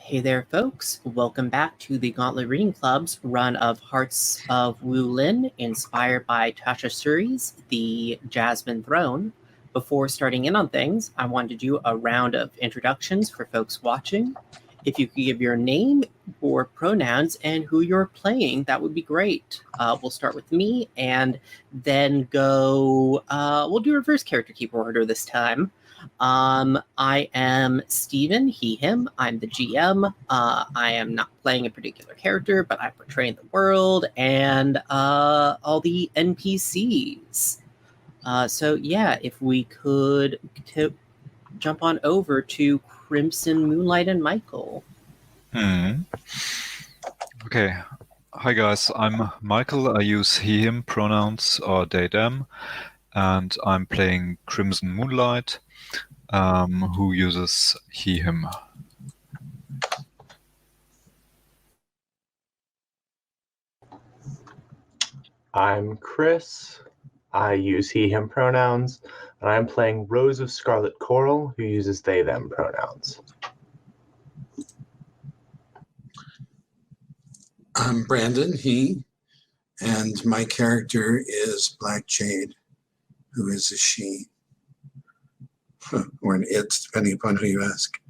Hey there, folks. Welcome back to the Gauntlet Reading Club's run of Hearts of Wulin, inspired by Tasha Suri's The Jasmine Throne. Before starting in on things, I wanted to do a round of introductions for folks watching. If you could give your name or pronouns and who you're playing, that would be great. We'll start with me and then we'll do reverse character keeper order this time. I am Steven, he, him. I'm the GM. I am not playing a particular character, but I'm portraying the world and all the NPCs. If we could jump on over to Crimson, Moonlight, and Michael. Okay. Hi guys, I'm Michael. I use he, him pronouns or they, them, and I'm playing Crimson Moonlight, who uses he, him. I'm Chris. I use he, him pronouns, and I'm playing Rose of Scarlet Coral, who uses they, them pronouns. I'm Brandon, he, and my character is Black Jade, who is a she, or an it, depending upon who you ask.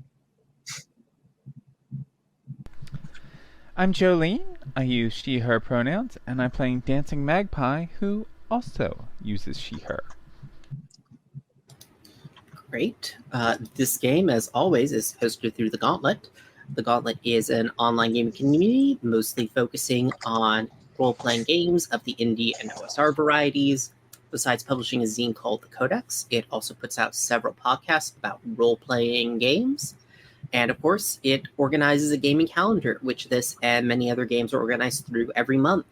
I'm Jolene. I use she, her pronouns, and I'm playing Dancing Magpie, who also uses she, her. Great. This game, as always, is hosted through the Gauntlet. The Gauntlet is an online gaming community mostly focusing on role-playing games of the indie and OSR varieties. Besides publishing a zine called The Codex, it also puts out several podcasts about role-playing games. And of course, it organizes a gaming calendar, which this and many other games are organized through every month.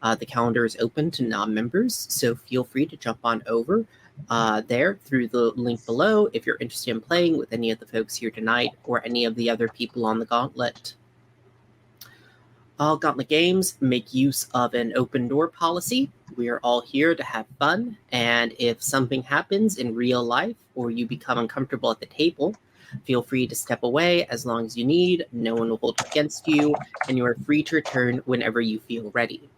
The calendar is open to non-members, so feel free to jump on over there through the link below if you're interested in playing with any of the folks here tonight or any of the other people on the Gauntlet. All Gauntlet games make use of an open door policy. We are all here to have fun, and if something happens in real life or you become uncomfortable at the table, feel free to step away as long as you need. No one will hold it against you, and you are free to return whenever you feel ready.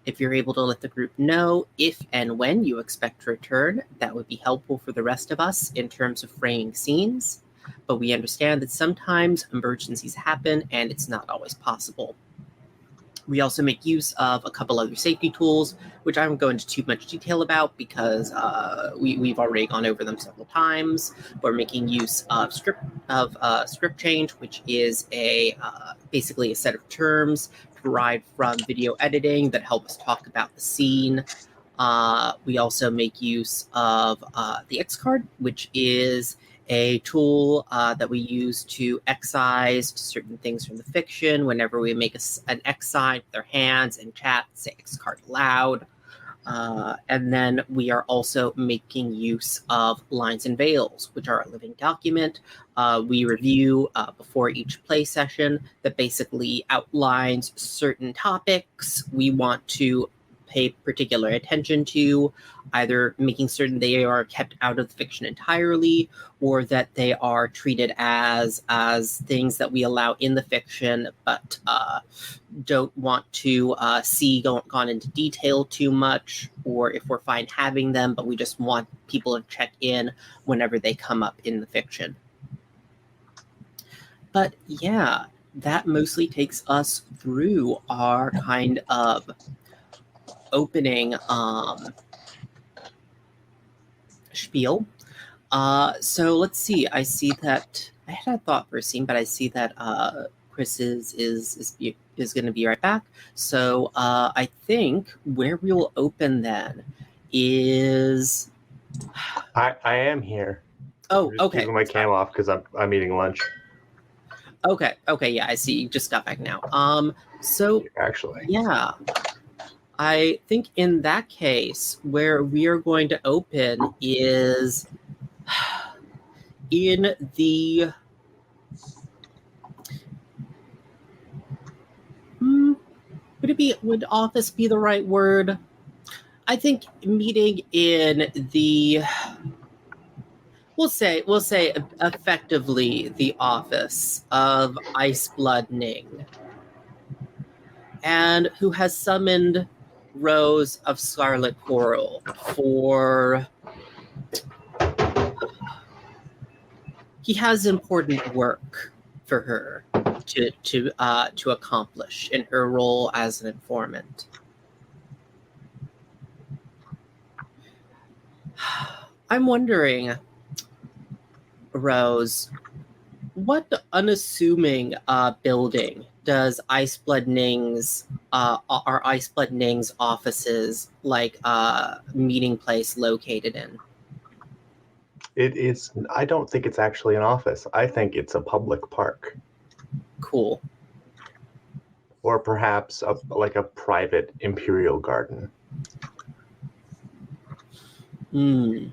If you're able to let the group know if and when you expect to return, that would be helpful for the rest of us in terms of framing scenes. But we understand that sometimes emergencies happen and it's not always possible. We also make use of a couple other safety tools, which I won't go into too much detail about because we've already gone over them several times. We're making use of script change, which is basically a set of terms derived from video editing that help us talk about the scene. We also make use of the X card, which is a tool that we use to excise certain things from the fiction. Whenever we make an X sign with our hands and chat, say X card aloud. And then we are also making use of lines and veils, which are a living document. We review before each play session that basically outlines certain topics we want to pay particular attention to, either making certain they are kept out of the fiction entirely or that they are treated as things that we allow in the fiction but don't want to see gone into detail too much, or if we're fine having them but we just want people to check in whenever they come up in the fiction. But yeah, that mostly takes us through our kind of opening spiel. So let's see. I see that I had a thought for a scene, but I see that Chris is going to be right back. So I think where we will open then is. I am here. Oh, I'm just okay. keeping my cam off because I'm eating lunch. Okay. Yeah, I see. You just got back now. So actually, yeah. I think in that case, where we are going to open is in the would office be the right word? I think meeting in the we'll say effectively the office of Iceblood Ning, and who has summoned Rose of Scarlet Coral for. He has important work for her to accomplish in her role as an informant. I'm wondering, Rose, what unassuming building does Iceblood Ning's are Iceblood Ning's offices meeting place located in? It is. I don't think it's actually an office. I think it's a public park, Cool. or perhaps a private imperial garden. I'm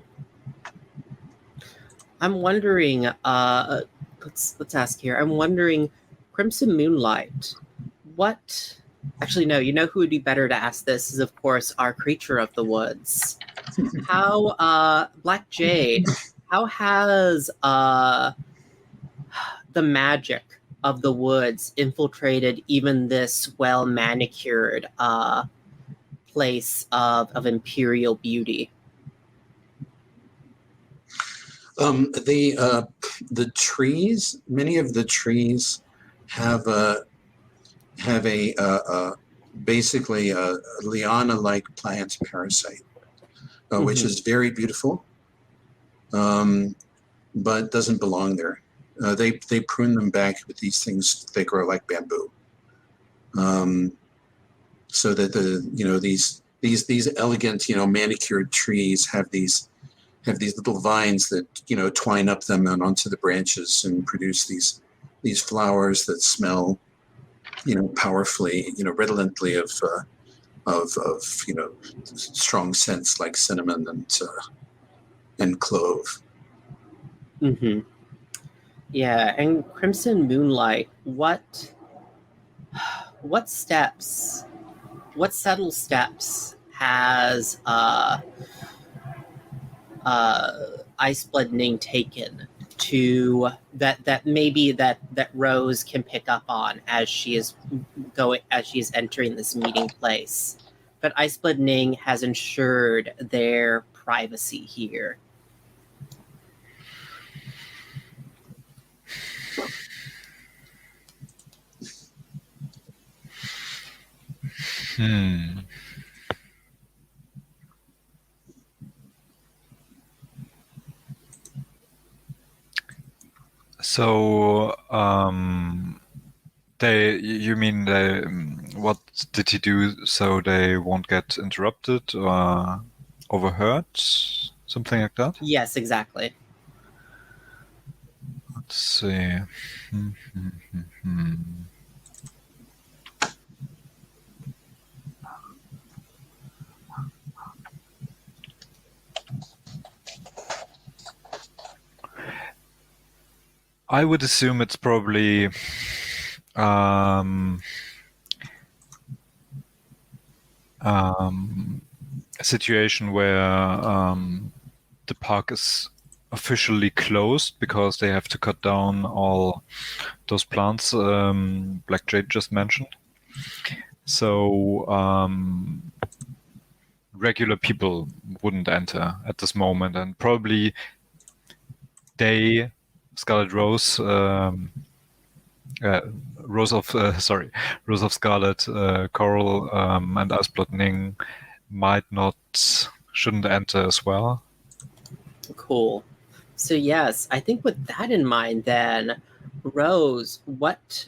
wondering. Let's ask here. I'm wondering, Crimson Moonlight. What? Actually, no. You know who would be better to ask this is, of course, our creature of the woods. How, Black Jade? How has the magic of the woods infiltrated even this well manicured place of imperial beauty? The trees, many of the trees have basically a liana-like plant parasite, which is very beautiful, but doesn't belong there. They prune them back, but these things, they grow like bamboo, so that these elegant manicured trees have these little vines that twine up them and onto the branches and produce these flowers that smell powerfully, redolently of strong scents like cinnamon and clove. Mm-hmm. Yeah, and Crimson Moonlight, what subtle steps has Iceblood Ning taken to that maybe that Rose can pick up on as she is entering this meeting place, but Iceblood Ning has ensured their privacy here. So, you mean what did he do so they won't get interrupted or overheard? Something like that? Yes, exactly. Let's see. I would assume it's probably a situation where the park is officially closed because they have to cut down all those plants Black Jade just mentioned. So regular people wouldn't enter at this moment, and probably Scarlet Rose, Rose of Scarlet Coral, and Iceblood Ning shouldn't enter as well. Cool. So yes, I think with that in mind, then, Rose, what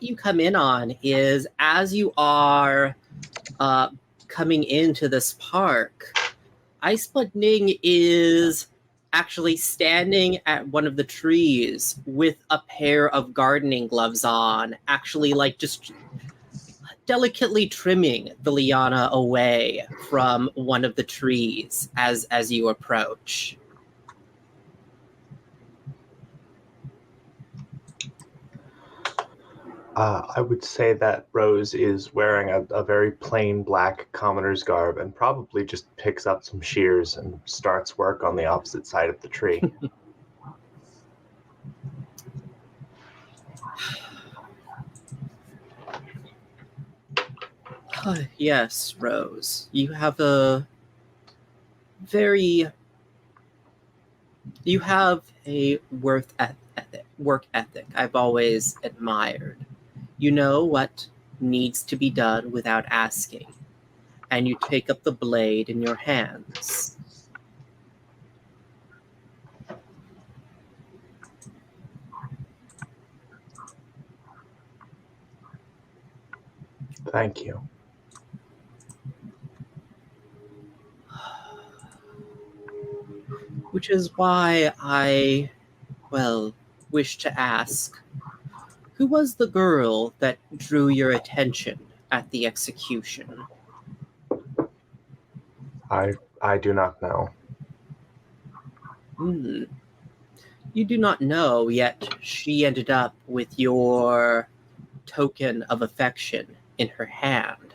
you come in on is, as you are coming into this park, Iceblood Ning is actually standing at one of the trees with a pair of gardening gloves on, actually just delicately trimming the liana away from one of the trees as you approach. I would say that Rose is wearing a very plain black commoner's garb and probably just picks up some shears and starts work on the opposite side of the tree. Yes, Rose. You have a very... You have a work ethic I've always admired. You know what needs to be done without asking, and you take up the blade in your hands. Thank you. Which is why I, wish to ask, who was the girl that drew your attention at the execution? I do not know. Hmm. You do not know, yet she ended up with your token of affection in her hand.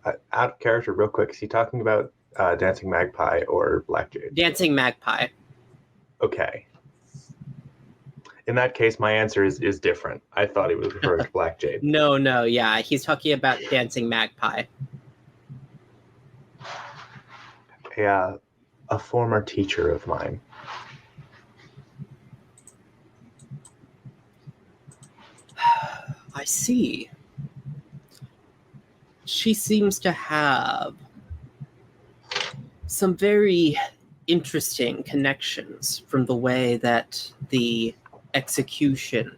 Out of character, real quick, is he talking about Dancing Magpie or Black Jade? Dancing Magpie. Okay. In that case, my answer is different. I thought he was referring to Black Jade. No, yeah, he's talking about Dancing Magpie. A former teacher of mine. I see. She seems to have some very interesting connections from the way that the execution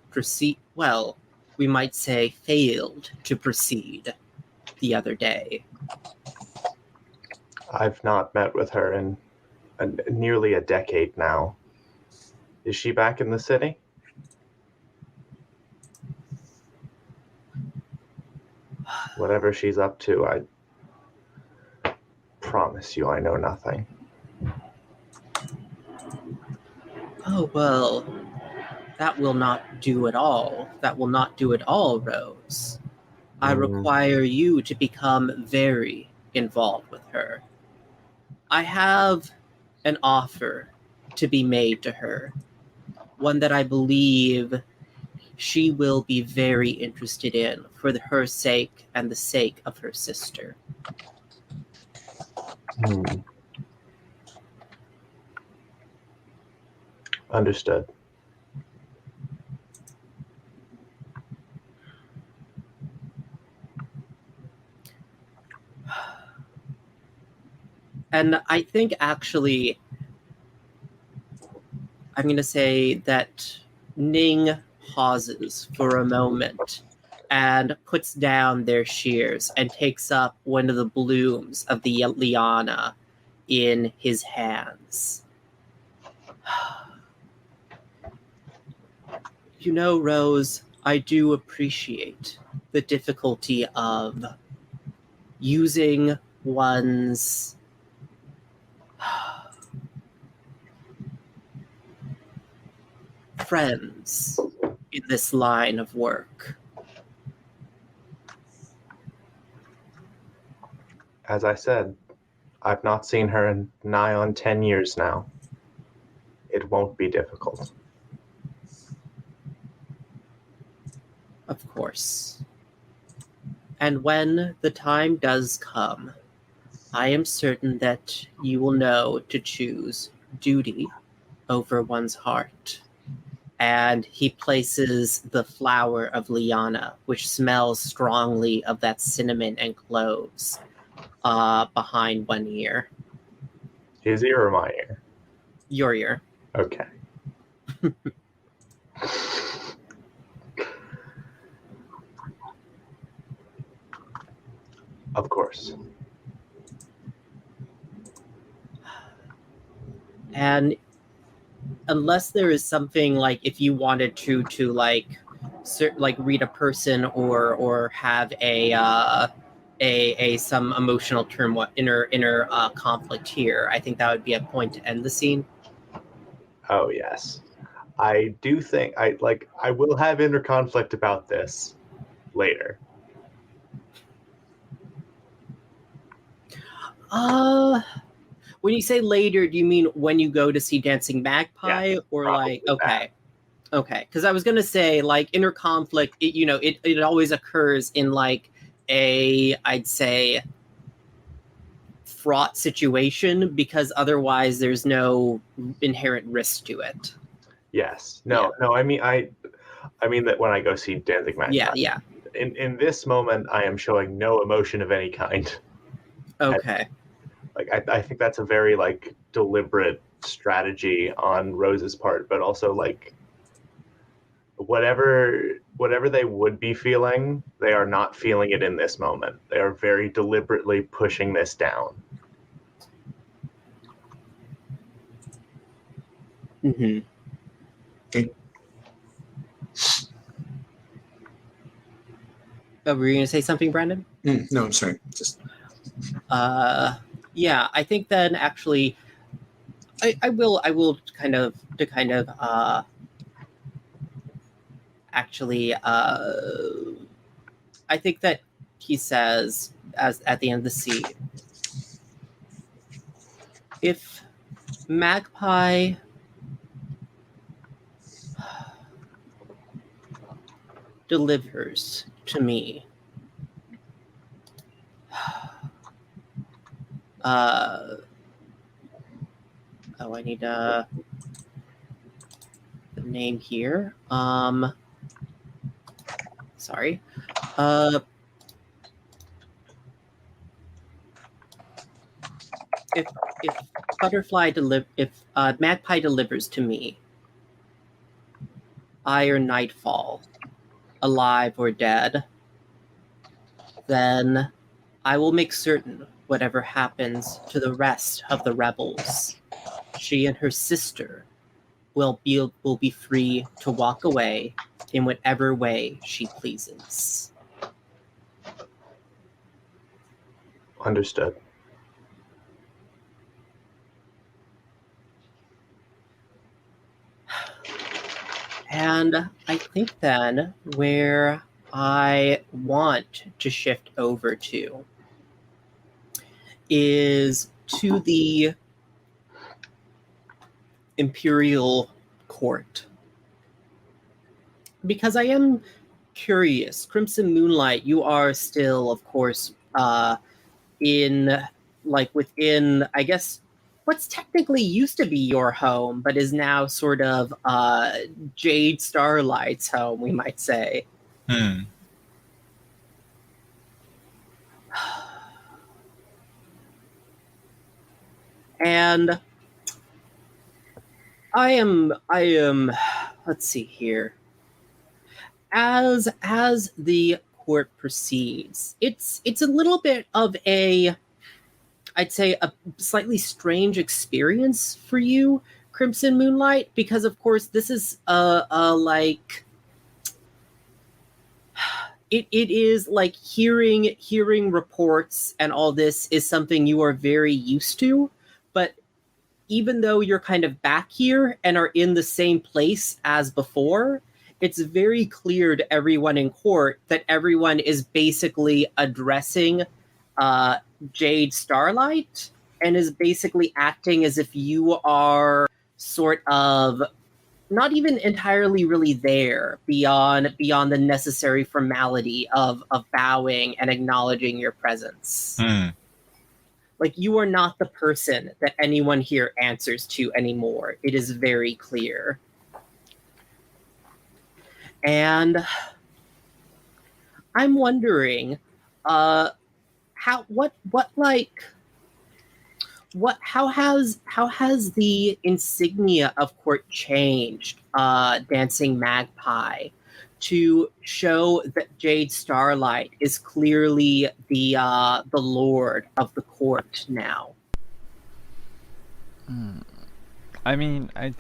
we might say failed to proceed the other day. I've not met with her in nearly a decade now. Is she back in the city? Whatever she's up to, I promise you I know nothing. Oh, well, that will not do at all. That will not do at all, Rose. I require you to become very involved with her. I have an offer to be made to her, one that I believe she will be very interested in for her sake and the sake of her sister. Understood. And I think actually, I'm going to say that Ning pauses for a moment and puts down their shears and takes up one of the blooms of the liana in his hands. You know, Rose, I do appreciate the difficulty of using one's friends in this line of work. As I said, I've not seen her in nigh on 10 years now. It won't be difficult. Of course. And when the time does come, I am certain that you will know to choose duty over one's heart. And he places the flower of liana, which smells strongly of that cinnamon and cloves, behind one ear. His ear or my ear? Your ear. Okay. Of course. And unless there is something like, if you wanted to read a person or have a some emotional turmoil, inner conflict here, I think that would be a point to end the scene. Oh, yes. I do think I will have inner conflict about this later. When you say later, do you mean when you go to see Dancing Magpie, Yes, or probably okay, because I was gonna say inner conflict. It always occurs in I'd say fraught situation, because otherwise there's no inherent risk to it. Yes. No. I mean that when I go see Dancing Magpie. Yeah. In this moment, I am showing no emotion of any kind. Okay. I think that's a very deliberate strategy on Rose's part, but also whatever they would be feeling, they are not feeling it in this moment. They are very deliberately pushing this down. Mm-hmm. Okay. Oh, were you gonna say something, Brandon? No, I'm sorry. Just Yeah, I think then actually I will actually I think that he says, as at the end of the scene, if Magpie delivers to me I need the name here. Sorry. If Magpie delivers to me, Iron Nightfall, alive or dead, then I will make certain whatever happens to the rest of the rebels, she and her sister will be free to walk away in whatever way she pleases. Understood. And I think then where I want to shift over to is to the Imperial Court. Because I am curious, Crimson Moonlight, you are still, of course, in within, I guess, what's technically used to be your home, but is now sort of Jade Starlight's home, we might say. And I am let's see here. As the court proceeds, it's a little bit of I'd say a slightly strange experience for you, Crimson Moonlight, because of course this is it is hearing reports and all this is something you are very used to, but even though you're kind of back here and are in the same place as before, it's very clear to everyone in court that everyone is basically addressing Jade Starlight and is basically acting as if you are sort of not even entirely really there beyond the necessary formality of bowing and acknowledging your presence. You are not the person that anyone here answers to anymore. It is very clear. And I'm wondering, how has the insignia of court changed, Dancing Magpie, to show that Jade Starlight is clearly the lord of the court now? I mean, I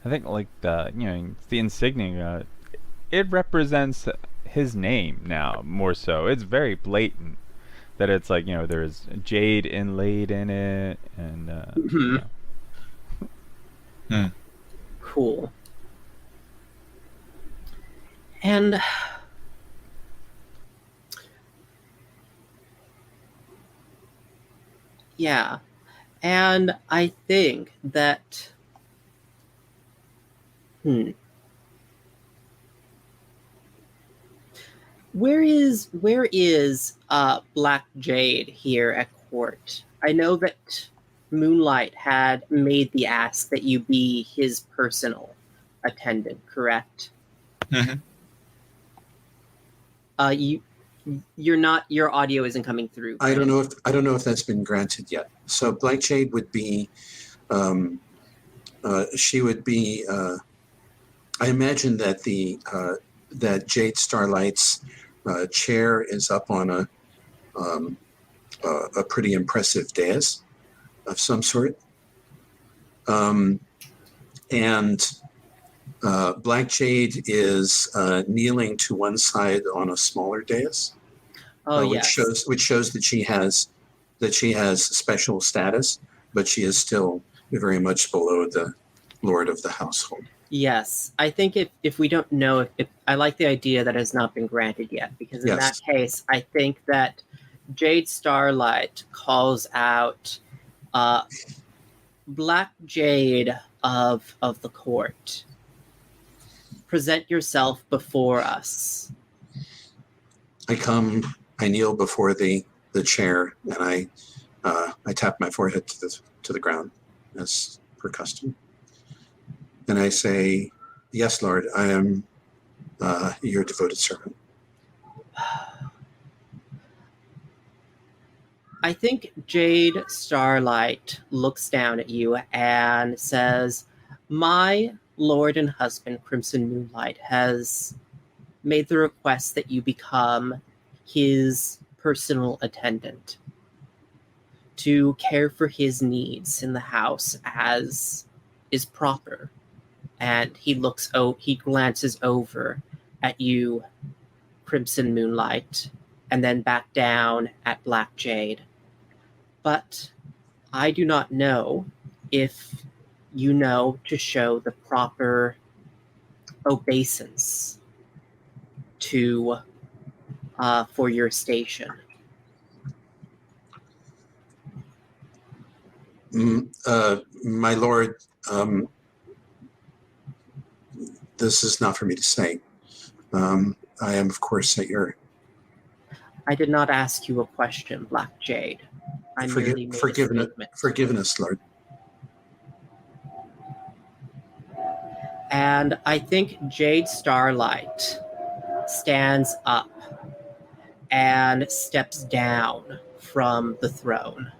think the insignia, it represents his name now more so. It's very blatant. that it's like, there's jade inlaid in it, and Mhm. Hmm. Cool. And yeah, and I think that where is Black Jade here at court? I know that Moonlight had made the ask that you be his personal attendant, correct? Mhm. Your audio isn't coming through. I don't know if that's been granted yet. So Black Jade would be, she would be. I imagine that that Jade Starlight's chair is up on a pretty impressive dais of some sort, and Black Jade is kneeling to one side on a smaller dais. Oh which yes. shows that she has special status, but she is still very much below the lord of the household. Yes, I think if we don't know, if I like the idea that has not been granted yet, because in that Yes. case, I think that Jade Starlight calls out Black Jade of the court. Present yourself before us. I kneel before the chair, and I tap my forehead to the ground, as per custom, and I say, "Yes, Lord, I am your devoted servant." I think Jade Starlight looks down at you and says, "My lord and husband, Crimson Moonlight, has made the request that you become his personal attendant to care for his needs in the house as is proper." And he glances over at you, Crimson Moonlight, and then back down at Black Jade. But I do not know if you know to show the proper obeisance to for your station. My lord, this is not for me to say. I am, of course, at your I did not ask you a question, Black Jade. I merely made a statement. forgiveness, Lord. And I think Jade Starlight stands up and steps down from the throne.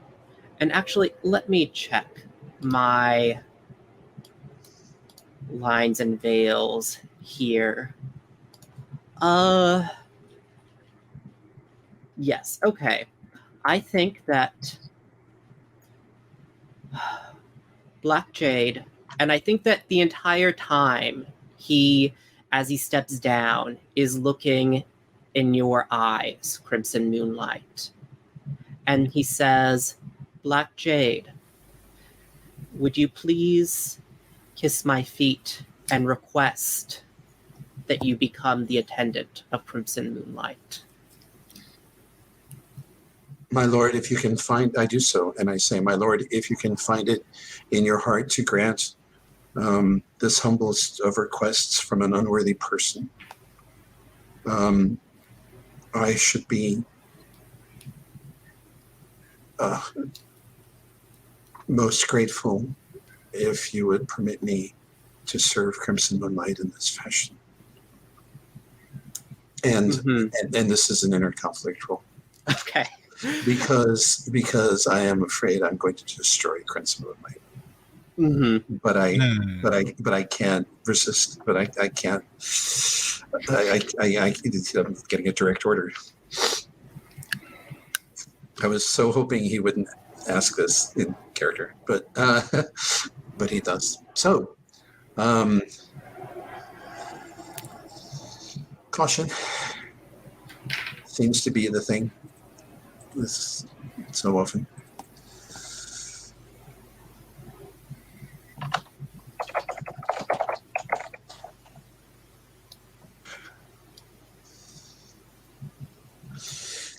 And actually, let me check my lines and veils here. Yes, okay. I think that Black Jade, and I think that the entire time as he steps down, is looking in your eyes, Crimson Moonlight. And he says, "Black Jade, would you please kiss my feet and request that you become the attendant of Crimson Moonlight?" My lord, if you can find, I do so, and I say, my lord, if you can find it in your heart to grant this humblest of requests from an unworthy person, I should be most grateful if you would permit me to serve Crimson Moonlight in this fashion. And and this is an inner conflict role. Okay. Because I am afraid I'm going to destroy Crimson Moonlight. Mm-hmm. But I can't resist. But I can't. I'm getting a direct order. I was so hoping he wouldn't ask this in character, but he does. So, caution seems to be the thing. this so often.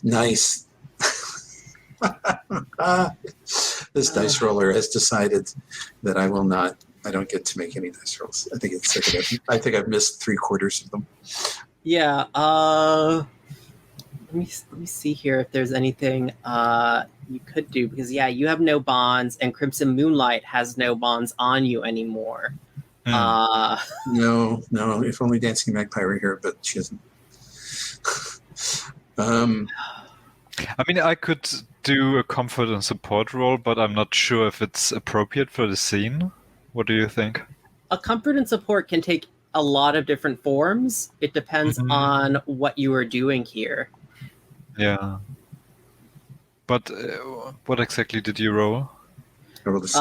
Nice. This dice roller has decided that I don't get to make any dice rolls. I think I've missed 3/4 of them. Yeah. Let me see here if there's anything you could do, because you have no bonds, and Crimson Moonlight has no bonds on you anymore. No. If only Dancing Magpie were here, but she isn't. I mean, I could do a comfort and support role, but I'm not sure if it's appropriate for the scene. What do you think? A comfort and support can take a lot of different forms. It depends on what you are doing here. Yeah. But what exactly did you roll? I rolled a 6.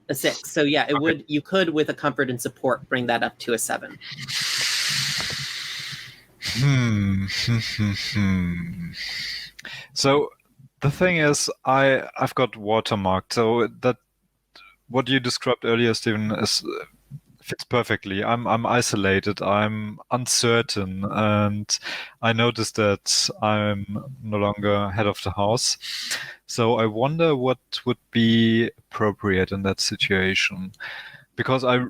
A 6. So it you could, with a comfort and support, bring that up to a 7. So the thing is, I've got watermarked. So that what you described earlier, Stephen, fits perfectly. I'm isolated. I'm uncertain, and I noticed that I'm no longer head of the house. So I wonder what would be appropriate in that situation, because I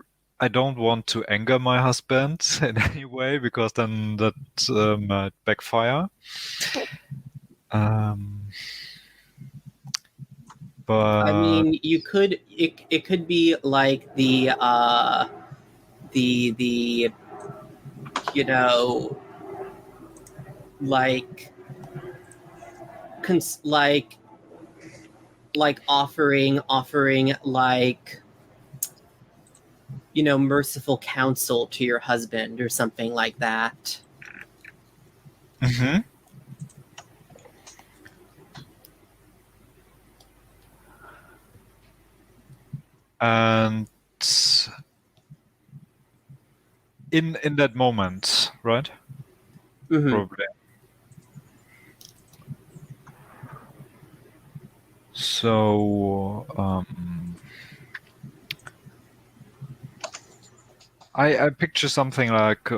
don't want to anger my husband in any way, because then that might backfire. But I mean, you could. It could be like the like offering like merciful counsel to your husband or something like that. Mm-hmm. And in that moment, right? Mm-hmm. Probably. So I picture something like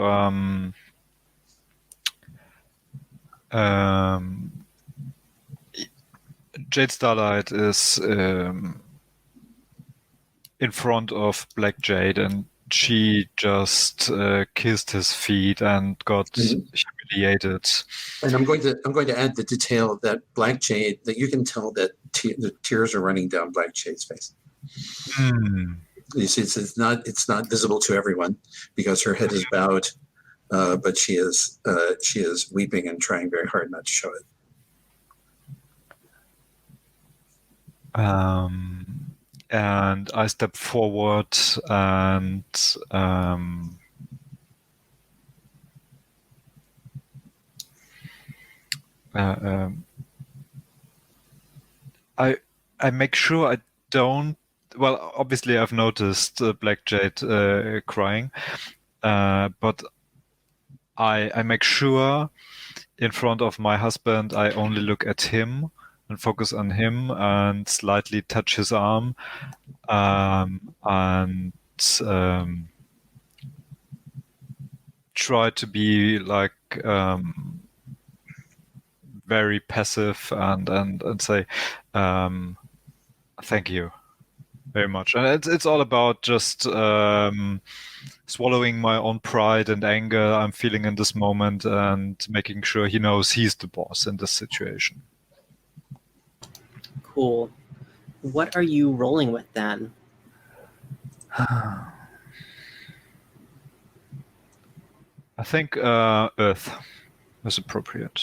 Jade Starlight is in front of Black Jade, and she just kissed his feet and got humiliated. And I'm going to add the detail that Black Jade, that you can tell that the tears are running down Black Jade's face. You see, it's not visible to everyone because her head is bowed, but she is weeping and trying very hard not to show it. And I step forward and I make sure I don't. Well, obviously I've noticed Black Jade crying, but I make sure in front of my husband I only look at him and focus on him and slightly touch his arm, and try to be like very passive and say thank you very much. And it's all about just swallowing my own pride and anger I'm feeling in this moment and making sure he knows he's the boss in this situation. Cool. What are you rolling with then? I think Earth is appropriate.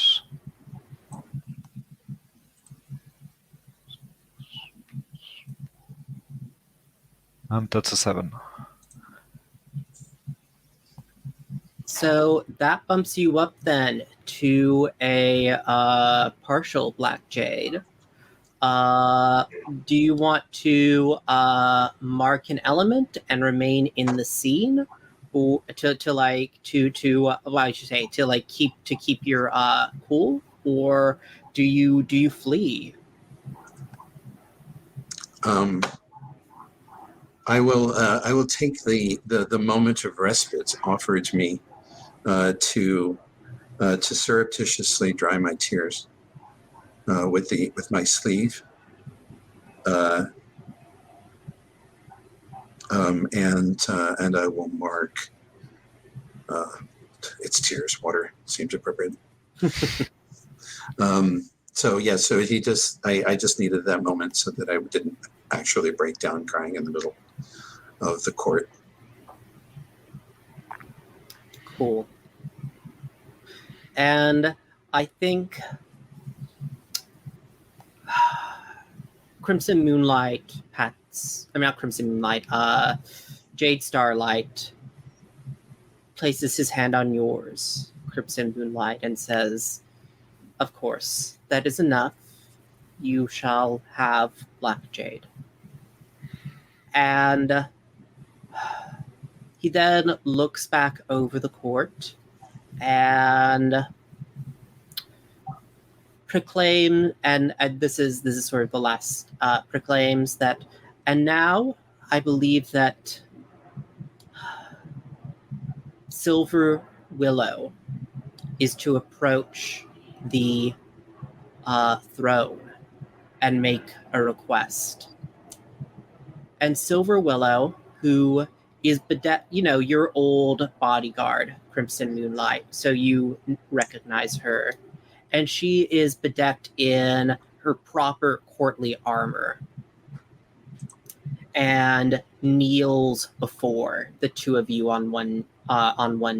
And that's a 7. So that bumps you up then to a partial Black Jade. Do you want to mark an element and remain in the scene, or to keep your cool, or do you flee? I will take the moment of respite offered me to surreptitiously dry my tears with my sleeve, and I will mark. It's tears. Water seems appropriate. So he just I just needed that moment so that I didn't actually break down crying in the middle of the court. Cool. And I think Crimson Moonlight not Crimson Moonlight, Jade Starlight places his hand on yours, Crimson Moonlight, and says, "Of course, that is enough. You shall have Black Jade." And he then looks back over the court and proclaim, and this is sort of the last, proclaims that, and now I believe that Silver Willow is to approach the throne and make a request. And Silver Willow, who is your old bodyguard, Crimson Moonlight, so you recognize her. And she is bedecked in her proper courtly armor and kneels before the two of you on one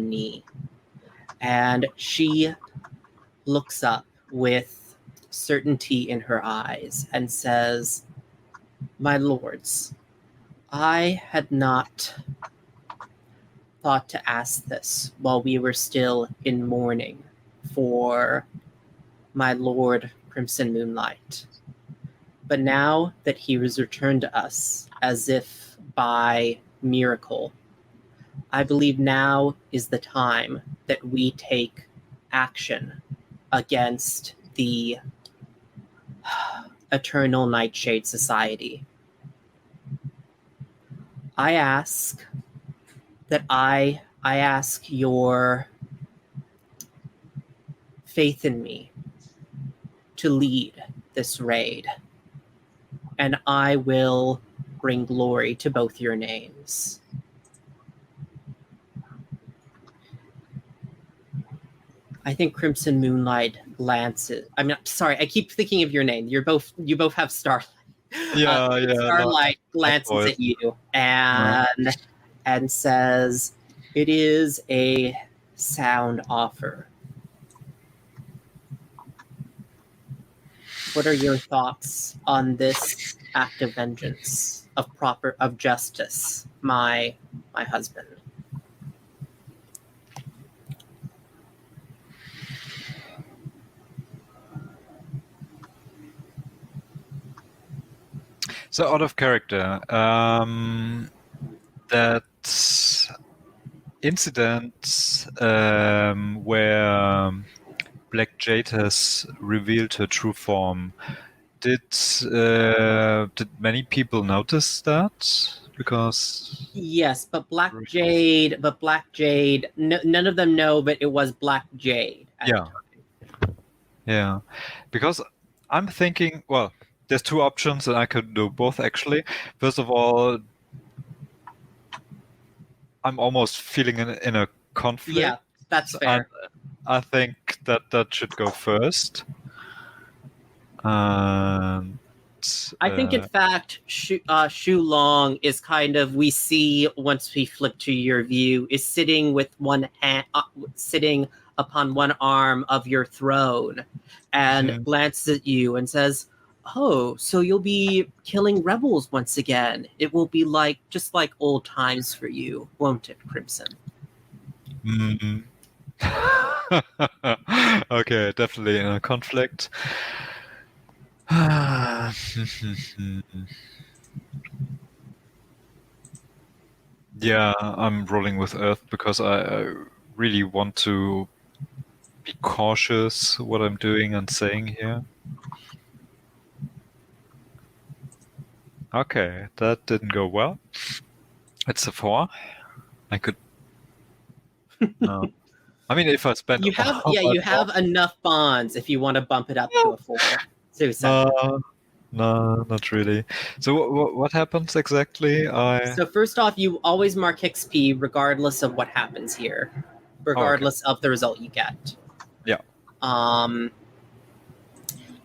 knee. And she looks up with certainty in her eyes and says, "My lords, I had not thought to ask this while we were still in mourning for my lord Crimson Moonlight. But now that he has returned to us as if by miracle, I believe now is the time that we take action against the Eternal Nightshade Society. I ask your faith in me to lead this raid, and I will bring glory to both your names." I think Crimson Moonlight glances. Sorry, I keep thinking of your name. You both have Starlight. Starlight glances at you and says, "It is a sound offer. What are your thoughts on this act of vengeance, of justice, my husband?" So out of character, that incident where Black Jade has revealed her true form, did many people notice that? Because yes, but Black Jade, none of them know, but it was Black Jade. Yeah, because I'm thinking, well, there's two options, and I could do both actually. First of all, I'm almost feeling in a conflict. Yeah, that's fair. I think that should go first. And I think, in fact, Shu Long is kind of, we see once we flip to your view, is sitting with one hand, sitting upon one arm of your throne, and glances at you and says, "Oh, so you'll be killing rebels once again. It will be just like old times for you, won't it, Crimson?" Mm-hmm. Okay, definitely in a conflict. Yeah, I'm rolling with Earth because I really want to be cautious what I'm doing and saying here. Okay, that didn't go well. It's a 4. I could. No. I mean, if I spend. You have enough bonds if you want to bump it up to a 4. So 7. No, not really. So what happens exactly? So first off, you always mark XP regardless of what happens here, regardless of the result you get. Yeah.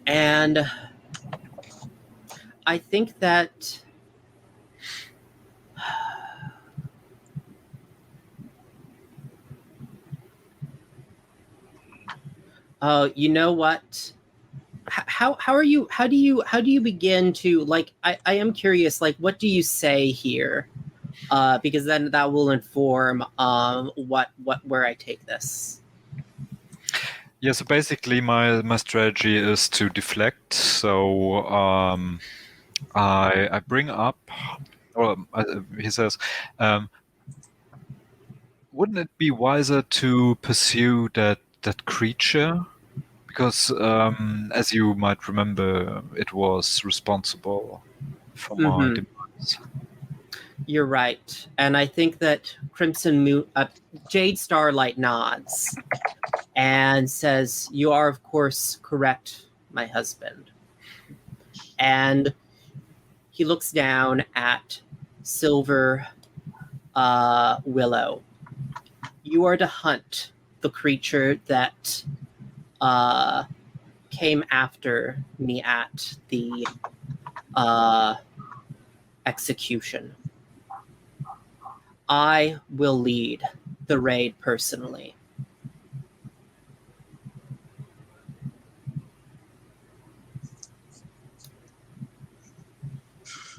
And I think that you know what? How do you begin to, like, I am curious, like, what do you say here? Because then that will inform where I take this. Yeah, so basically my strategy is to deflect. So I bring up, or he says, wouldn't it be wiser to pursue that creature? Because as you might remember, it was responsible for my demise. You're right, and I think that Jade Starlight nods and says, "You are, of course, correct, my husband." And he looks down at Silver Willow. You are to hunt the creature that came after me at the execution. I will lead the raid personally.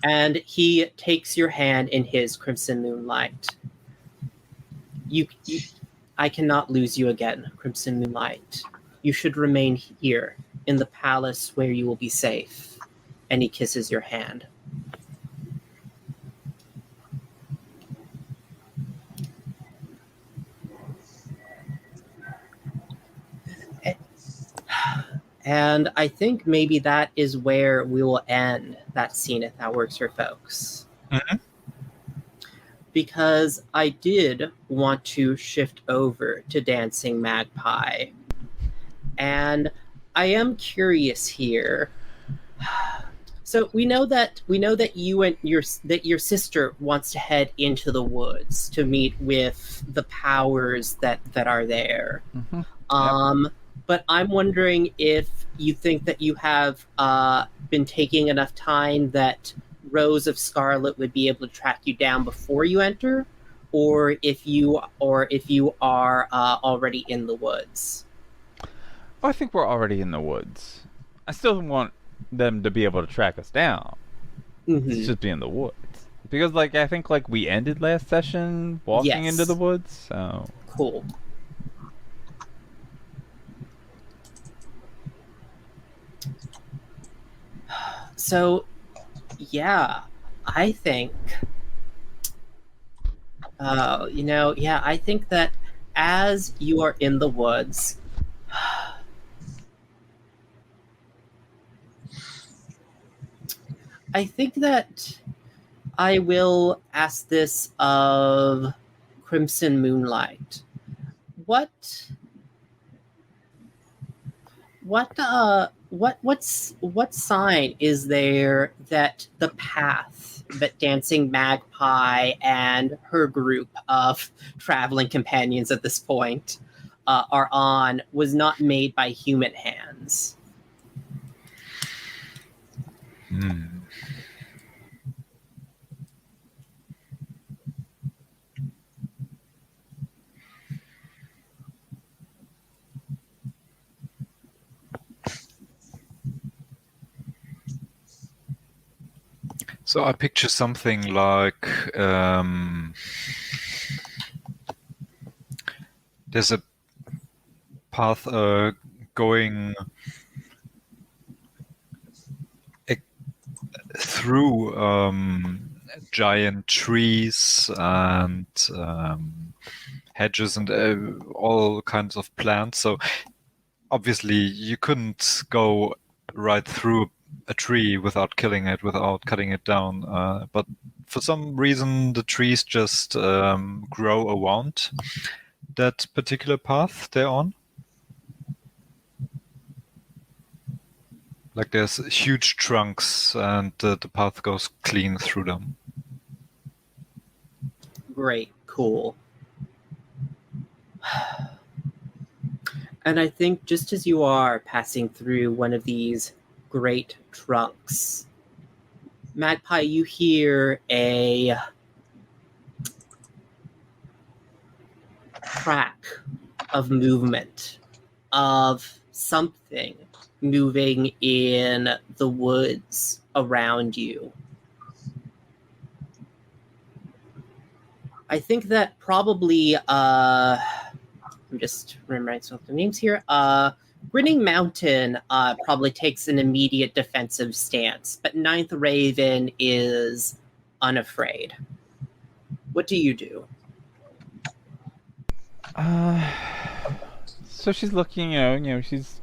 And he takes your hand in his, Crimson Moonlight. I cannot lose you again, Crimson Moonlight. You should remain here in the palace where you will be safe. And he kisses your hand. And I think maybe that is where we will end that scene, if that works for folks. Mm-hmm. Because I did want to shift over to Dancing Magpie. And I am curious here. So we know that you and your sister wants to head into the woods to meet with the powers that are there. Mm-hmm. But I'm wondering if you think that you have been taking enough time that Rose of Scarlet would be able to track you down before you enter, or if you are already in the woods. I think we're already in the woods. I still want them to be able to track us down. Mm-hmm. It's just be in the woods. Because, like, I think, like, we ended last session walking into the woods, so... Cool. So, yeah, I think... I think that as you are in the woods... I think that I will ask this of Crimson Moonlight. What sign is there that the path that Dancing Magpie and her group of traveling companions at this point are on was not made by human hands? So I picture something like there's a path going through giant trees and hedges and all kinds of plants. So obviously you couldn't go right through a tree without killing it, without cutting it down. But for some reason, the trees just grow around that particular path they're on. Like there's huge trunks and the path goes clean through them. Great, cool. And I think just as you are passing through one of these great trunks, Magpie, you hear a crack of movement, of something moving in the woods around you. I think that probably, I'm just remembering some of the names here. Grinning Mountain probably takes an immediate defensive stance, but Ninth Raven is unafraid. What do you do? So she's looking, she's,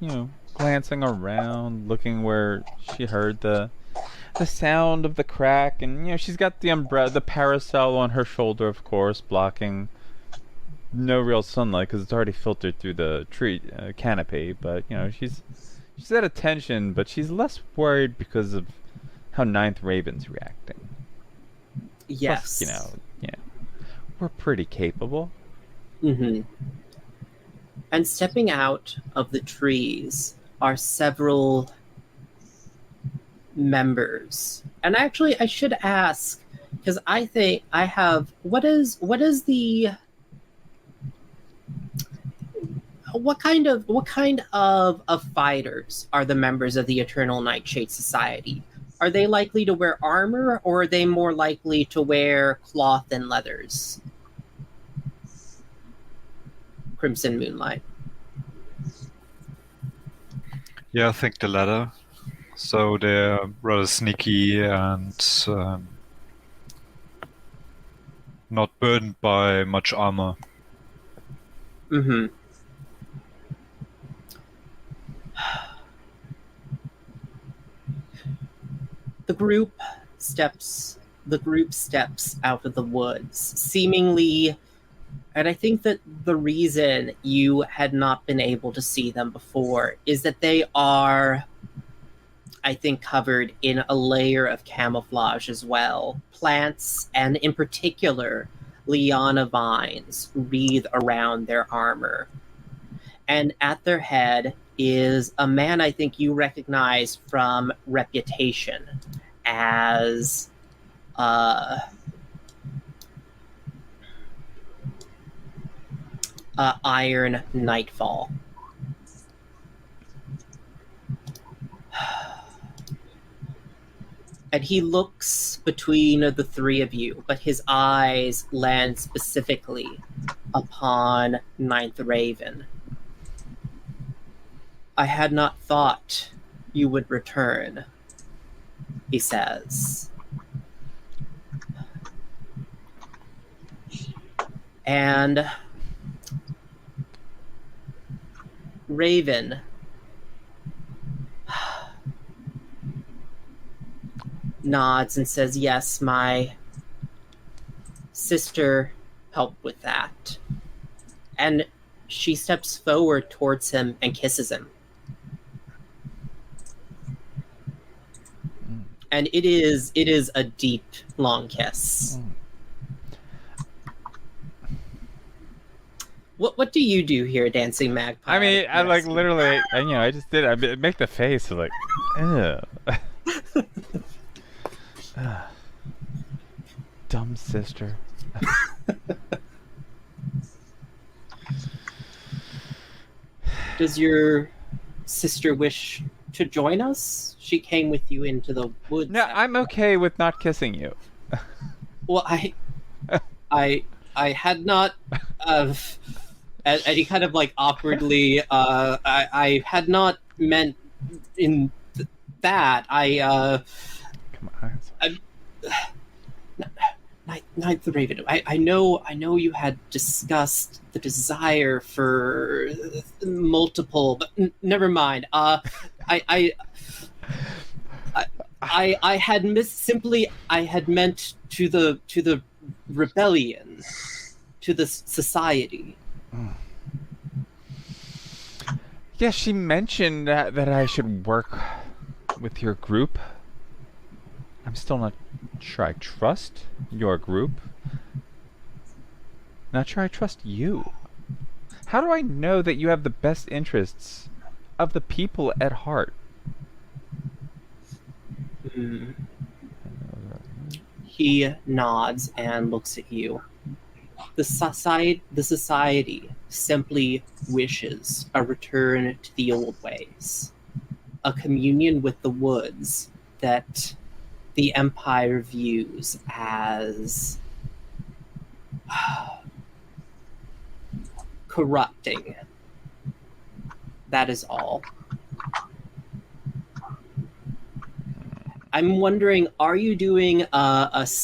glancing around, looking where she heard the sound of the crack, and she's got the umbrella, the parasol on her shoulder, of course, blocking no real sunlight because it's already filtered through the tree canopy. But she's at attention, but she's less worried because of how Ninth Raven's reacting. Yes. Plus, we're pretty capable. Mm-hmm. And stepping out of the trees are several members. And actually, I should ask, because I think I have, what kind of fighters are the members of the Eternal Nightshade Society? Are they likely to wear armor, or are they more likely to wear cloth and leathers? Crimson Moonlight. Yeah, I think the latter. So they're rather sneaky and not burdened by much armor. Mm-hmm. The group steps out of the woods, seemingly, and I think that the reason you had not been able to see them before is that they are, I think, covered in a layer of camouflage as well. Plants, and in particular, liana vines, wreathe around their armor. And at their head is a man I think you recognize from reputation as Iron Nightfall. And he looks between the three of you, but his eyes land specifically upon Ninth Raven. I had not thought you would return, he says. And Raven nods and says, yes, my sister helped with that. And she steps forward towards him and kisses him. And it is a deep, long kiss. What do you do here, Dancing Magpie? I mean, I like literally, I just did. I make the face of like, ew. Dumb sister. Does your sister wish to join us? She came with you into the woods. No, I'm okay with not kissing you. Well, I had not. And he kind of like awkwardly. I had not meant in that. Come on. Ninth Raven, I know you had discussed the desire for multiple, but never mind. I had I had meant to the rebellion, to the society. Yeah, she mentioned that I should work with your group. I'm still not sure I trust your group. Not sure I trust you. How do I know that you have the best interests of the people at heart? He nods and looks at you. The society simply wishes a return to the old ways, a communion with the woods that the Empire views as corrupting. That is all. I'm wondering, are you doing but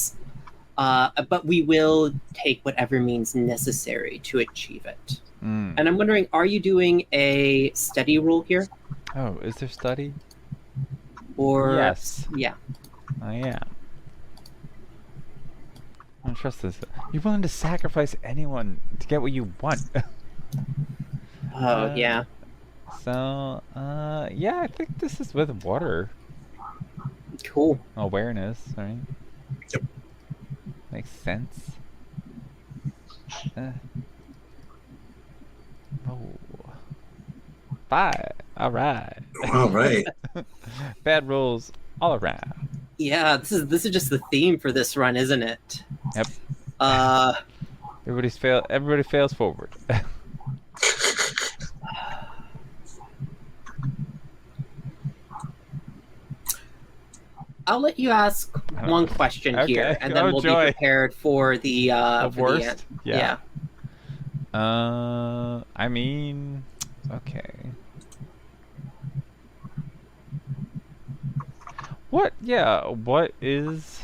we will take whatever means necessary to achieve it. And I'm wondering, are you doing a study roll here? Oh, is there study? Or yes. Yeah. I am. I don't trust this. You're willing to sacrifice anyone to get what you want. Yeah. So, yeah, I think this is with water. Cool. Awareness, right? Yep. Makes sense. Oh. 5. All right. All right. Bad rolls all around. Yeah, this is just the theme for this run, isn't it? Yep. Everybody fails forward. I'll let you ask one question here, and then we'll be prepared for the worst. End. Yeah. I mean, okay. What? Yeah. What is?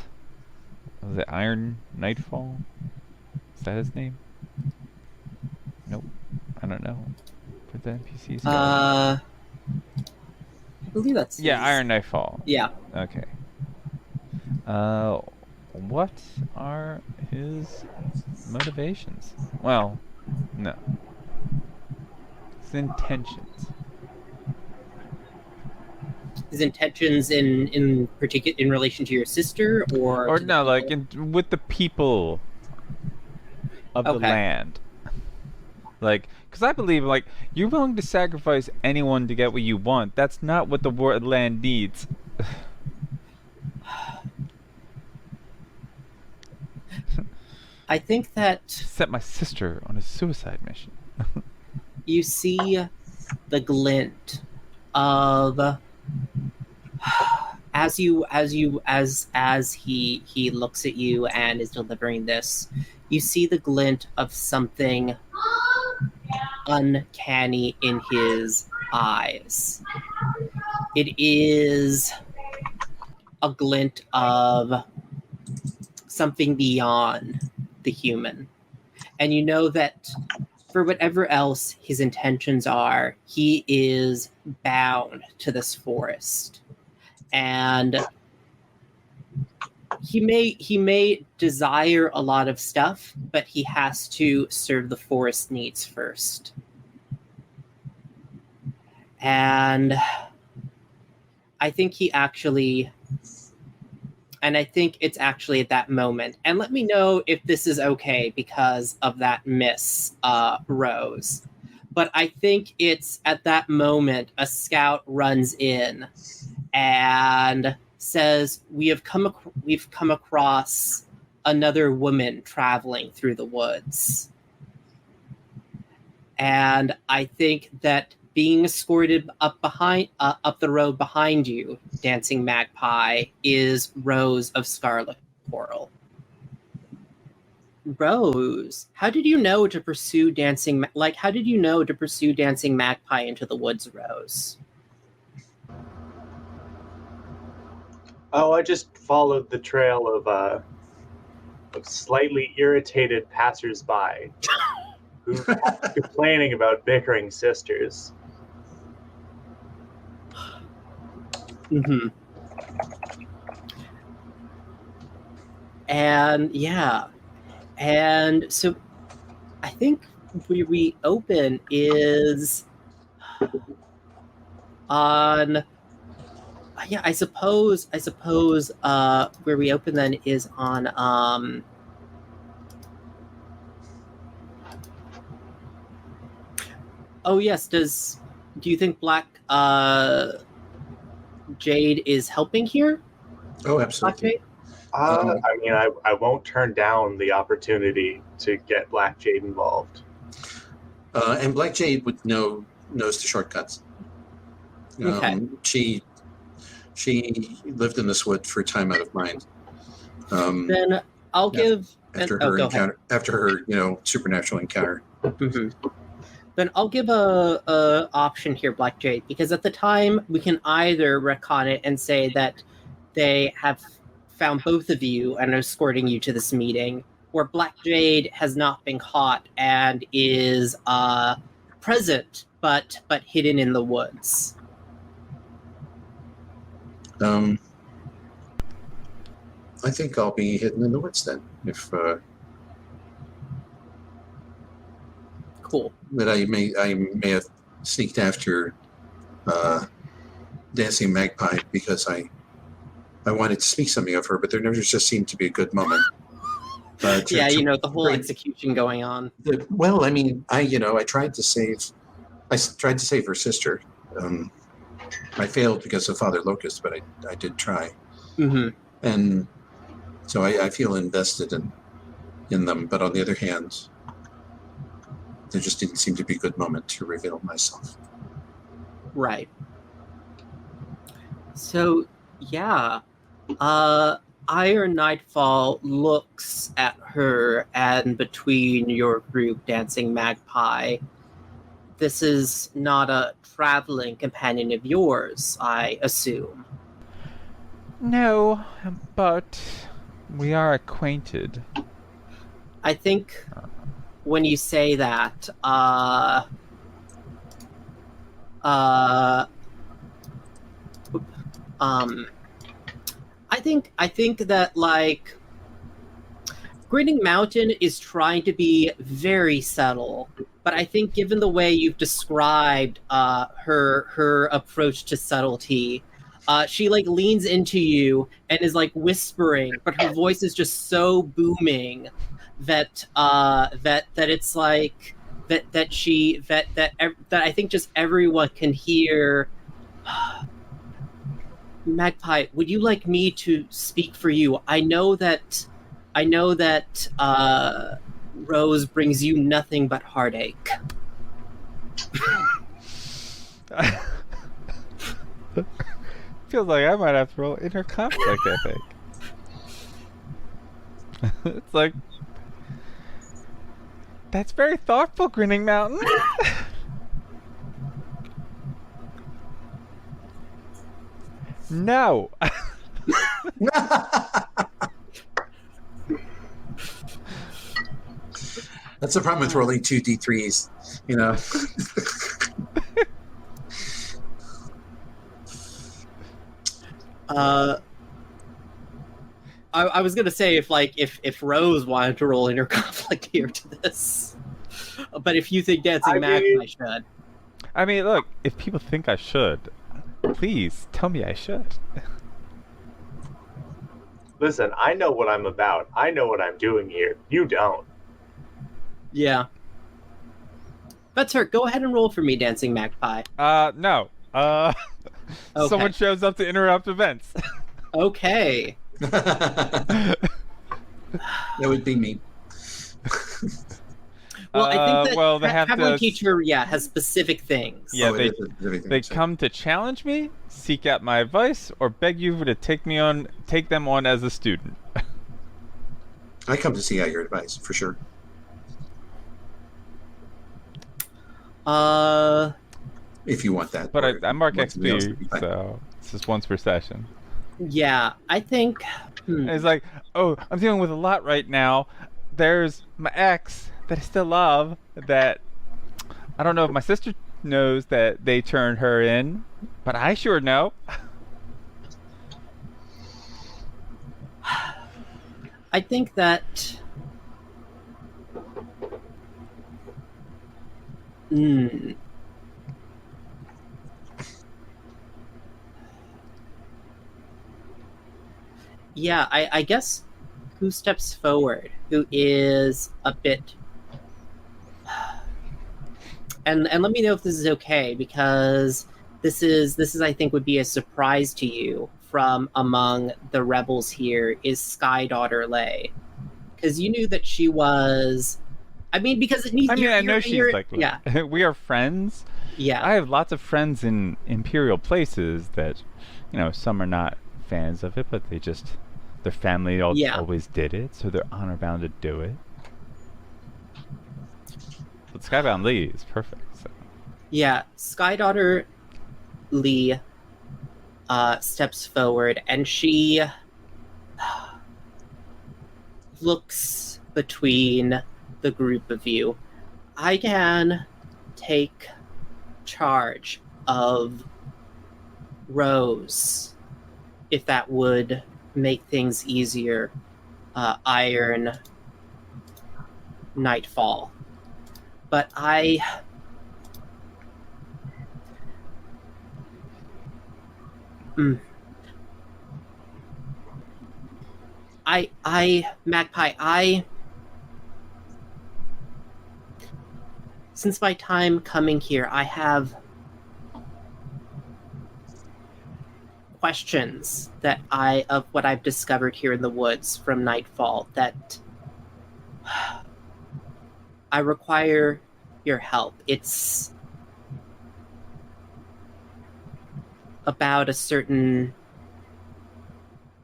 Was it Iron Nightfall? Is that his name? Nope. I don't know. Where'd the NPCs go? I believe that's Iron Nightfall. Yeah. Okay. What are his motivations? Well, no. His intentions. His intentions in particular in relation to your sister, or no, like with the people of the land. Like, because I believe, like, you're willing to sacrifice anyone to get what you want. That's not what the land needs. I think that set my sister on a suicide mission. You see the glint of as he looks at you and is delivering this, you see the glint of something uncanny in his eyes. It is a glint of something beyond the human. And you know that for whatever else his intentions are, he is bound to this forest. And he may desire a lot of stuff, but he has to serve the forest needs first. And I think it's actually at that moment. And let me know if this is okay because of that miss, Rose. But I think it's at that moment a scout runs in and says, we've come across another woman traveling through the woods. And I think that being escorted up the road behind you, Dancing Magpie, is Rose of Scarlet Coral. Rose, how did you know to pursue Dancing Magpie into the woods, Rose? Oh, I just followed the trail of of slightly irritated passersby who are complaining about bickering sisters. Mm-hmm. And yeah, and so I think where we open is on. Yeah, I suppose. Where we open then is on. Oh yes. Do you think Black Jade is helping here? Oh, Black absolutely. Jade. I mean, I won't turn down the opportunity to get Black Jade involved. And Black Jade knows the shortcuts. Okay. She lived in this wood for a time out of mind. Then I'll give after her go encounter, ahead. after her supernatural encounter. Mm-hmm. Then I'll give a option here, Black Jade, because at the time we can either retcon it and say that they have found both of you and are escorting you to this meeting, or Black Jade has not been caught and is present but hidden in the woods. I think I'll be hidden in the woods then. If Cool. that I may have sneaked after Dancing Magpie because I wanted to speak something of her, but there never just seemed to be a good moment. The whole execution going on. Well, I mean, I tried to save her sister. I failed because of Father Locust, but I did try. Mm-hmm. And so I feel invested in them. But on the other hand, there just didn't seem to be a good moment to reveal myself. Right. So, yeah. Iron Nightfall looks at her, and between your group, Dancing Magpie, this is not a traveling companion of yours, I assume. No, but we are acquainted. I think when you say that, I think that like Grinning Mountain is trying to be very subtle, but I think given the way you've described her approach to subtlety, she like leans into you and is like whispering, but her voice is just so booming that it's like that I think just everyone can hear. Magpie, would you like me to speak for you? I know that Rose brings you nothing but heartache. Feels like I might have to roll inner conflict, I think. It's like, that's very thoughtful, Grinning Mountain. No. That's the problem with rolling 2d3s, you know. I was gonna say if Rose wanted to roll inner conflict here to this, but if you think Dancing Magpie should. I mean, look, if people think I should, please tell me I should. Listen, I know what I'm about. I know what I'm doing here. You don't. Yeah. That's her. Go ahead and roll for me, Dancing Magpie. No. Okay. Someone shows up to interrupt events. Okay. That would be me. Well, I think that they have Traveling to... Teacher, has specific things. Yeah, they so. come to challenge me, seek out my advice, or beg you to take them on as a student. I come to see out your advice, for sure. Uh, If you want that. But I mark somebody else XP, would be fine. so it's just once per session. Yeah, I think. And it's like, oh, I'm dealing with a lot right now. There's my ex that I still love. That I don't know if my sister knows that they turned her in, but I sure know. I think that. Hmm. Yeah, I guess who steps forward, who is a bit, and let me know if this is okay, because this is I think would be a surprise to you from among the rebels here, is Sky Daughter Lay, because you knew that she was. I mean, because it needs. I mean, I know she's like, yeah, we are friends. yeah. I have lots of friends in imperial places that, some are not fans of it, but they just, their family Yeah. always did it, so they're honor bound to do it. But Skybound Lee is perfect. So. Yeah, Sky Daughter Lee steps forward, and she looks between the group of you. I can take charge of Rose, if that would make things easier. Iron Nightfall. But I Magpie, since my time coming here, I have questions of what I've discovered here in the woods from Nightfall that I require your help. It's about a certain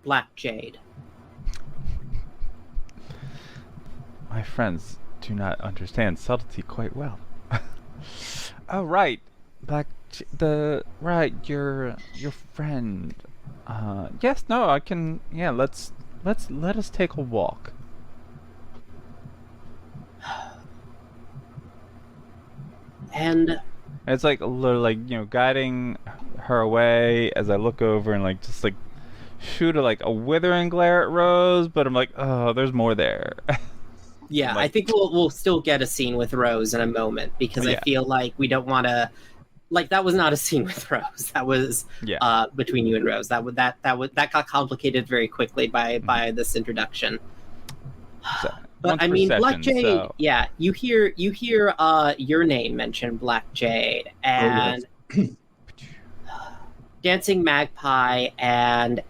Black Jade. My friends do not understand subtlety quite well. Oh, right. Your friend. Yes, no, I can. Yeah, let us take a walk. And it's like a little, guiding her away as I look over and just shoot a withering glare at Rose, but I'm like, oh, there's more there. yeah, I think we'll still get a scene with Rose in a moment, because I feel like we don't want to. That was not a scene with Rose. That was between you and Rose. That got complicated very quickly by this introduction. So, but I mean, session, Black Jade. so. Yeah, you hear your name mentioned, Black Jade, and Dancing Magpie and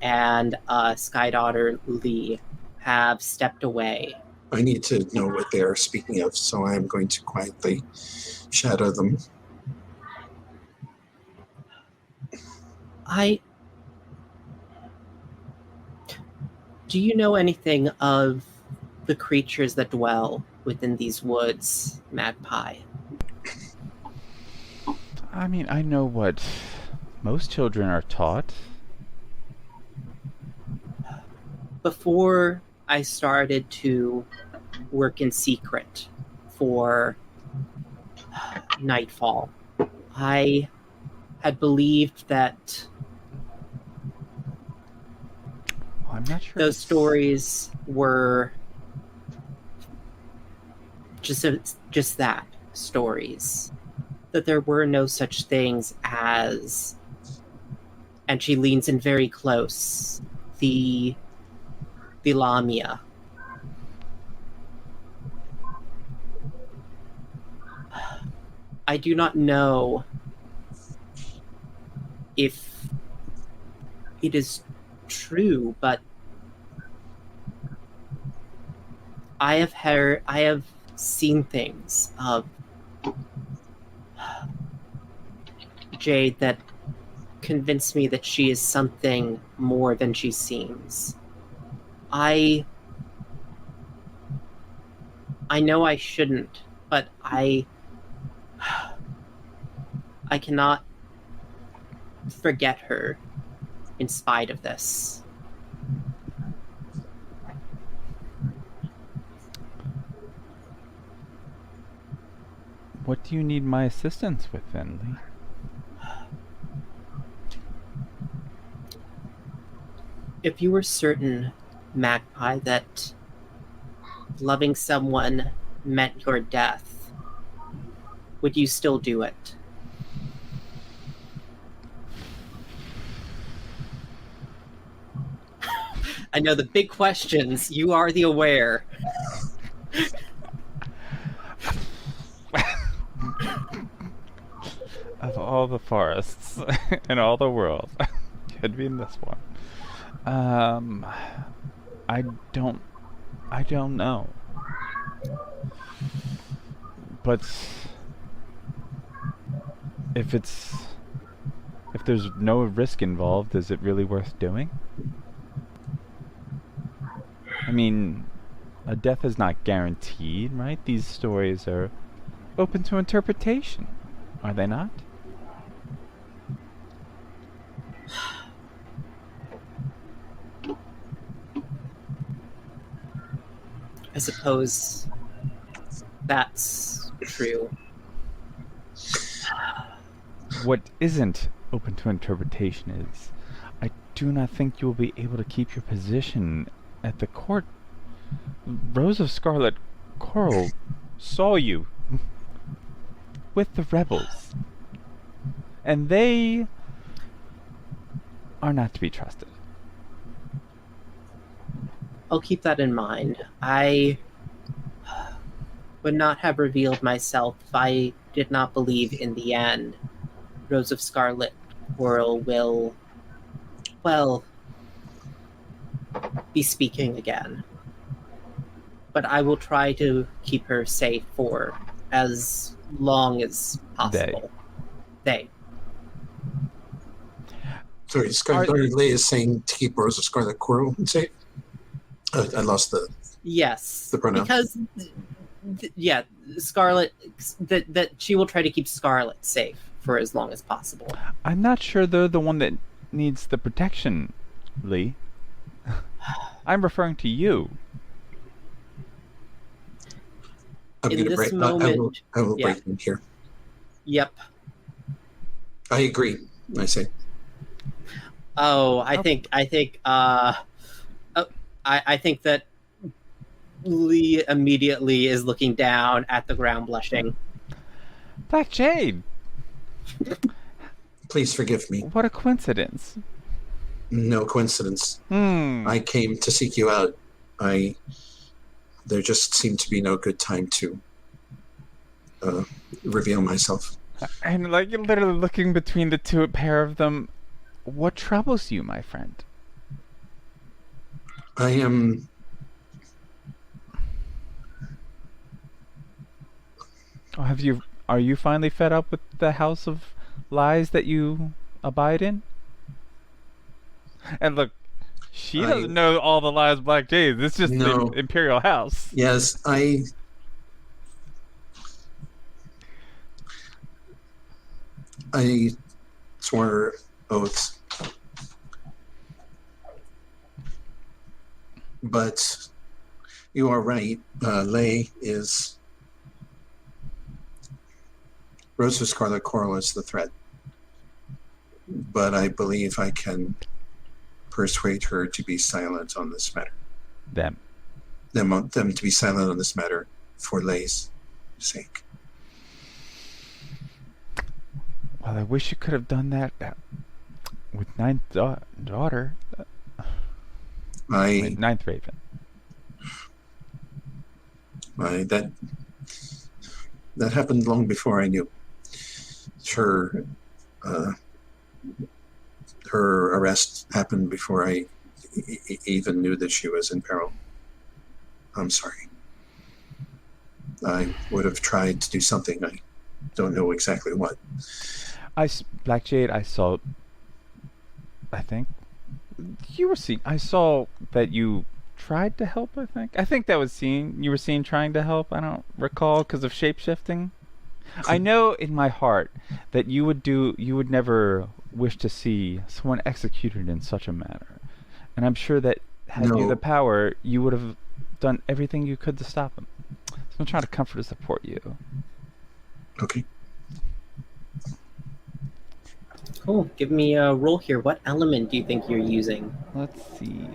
Sky Daughter Lee have stepped away. I need to know what they are speaking of, so I am going to quietly shadow them. Do you know anything of the creatures that dwell within these woods, Magpie? I mean, I know what most children are taught. Before I started to work in secret for Nightfall, I had believed that I'm not sure those stories were just that, stories. That there were no such things as, and she leans in very close, the Lamia. I do not know if it is true, but I have seen things of Jade that convince me that she is something more than she seems. I know I shouldn't, but I cannot forget her. in spite of this. What do you need my assistance with then, Lee? If you were certain, Magpie, that loving someone meant your death, would you still do it? I know the big questions. You are the aware. Of all the forests in all the world, could be in this one. I don't know. But if there's no risk involved, is it really worth doing? I mean, a death is not guaranteed, right? These stories are open to interpretation, are they not? I suppose that's true. What isn't open to interpretation is, I do not think you will be able to keep your position at the court. Rose of Scarlet Coral saw you with the rebels, and they are not to be trusted. I'll keep that in mind. I would not have revealed myself if I did not believe in the end Rose of Scarlet Coral will, well, be speaking again. But I will try to keep her safe for as long as possible. They. Sorry, Scarlet Lee is saying to keep Rose of Scarlet Coral safe. I lost the Yes. the pronoun. Because Scarlet, that she will try to keep Scarlet safe for as long as possible. I'm not sure they're the one that needs the protection, Lee. I'm referring to you. I'm In going to this break. moment, I will yeah. break in here. Yep. I agree. I say. Oh, I think that Lee immediately is looking down at the ground, blushing. Black Jade! Please forgive me. What a coincidence. No coincidence. Hmm. I came to seek you out. There just seemed to be no good time to reveal myself. And like you're literally looking between the two pair of them. What troubles you, my friend? I am. Are you finally fed up with the house of lies that you abide in? And look, she doesn't know all the lies Black Jade. It's just the Imperial House. Yes, I swore oaths. But you are right. Lay is... Rose of Scarlet Coral is the threat. But I believe I can persuade her to be silent on this matter. Them to be silent on this matter for Lay's sake. Well, I wish you could have done that with Ninth Daughter. Wait, Ninth Raven. That happened long before I knew. Her arrest happened before I even knew that she was in peril. I'm sorry. I would have tried to do something. I don't know exactly what. Black Jade, I saw... I think... You were seeing... I saw that you tried to help, I think. I think that was seen... You were seen trying to help. I don't recall because of shape-shifting. I know in my heart that you would never wish to see someone executed in such a manner. And I'm sure that had you No. the power, you would have done everything you could to stop him. So I'm trying to comfort and support you. Okay. Cool. Give me a roll here. What element do you think you're using? Let's see.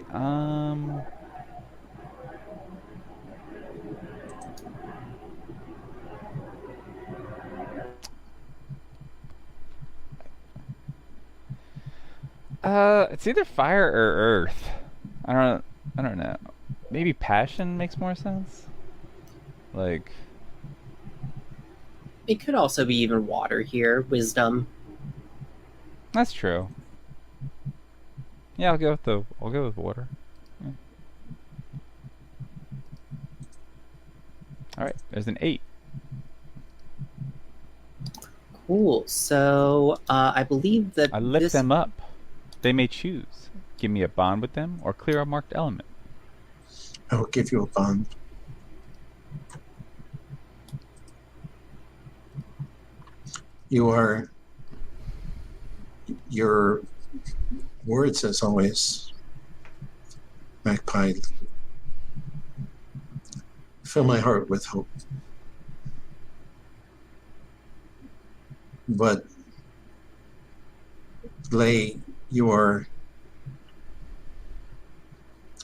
It's either fire or earth. I don't know. Maybe passion makes more sense. Like, It could also be even water here. Wisdom. that's true. Yeah, I'll go with water. Yeah. All right, there's an 8. Cool. So I believe that I lift this... them up. They may choose. Give me a bond with them or clear a marked element. I will give you a bond. Your words, as always, Magpie, fill my heart with hope. But Lay,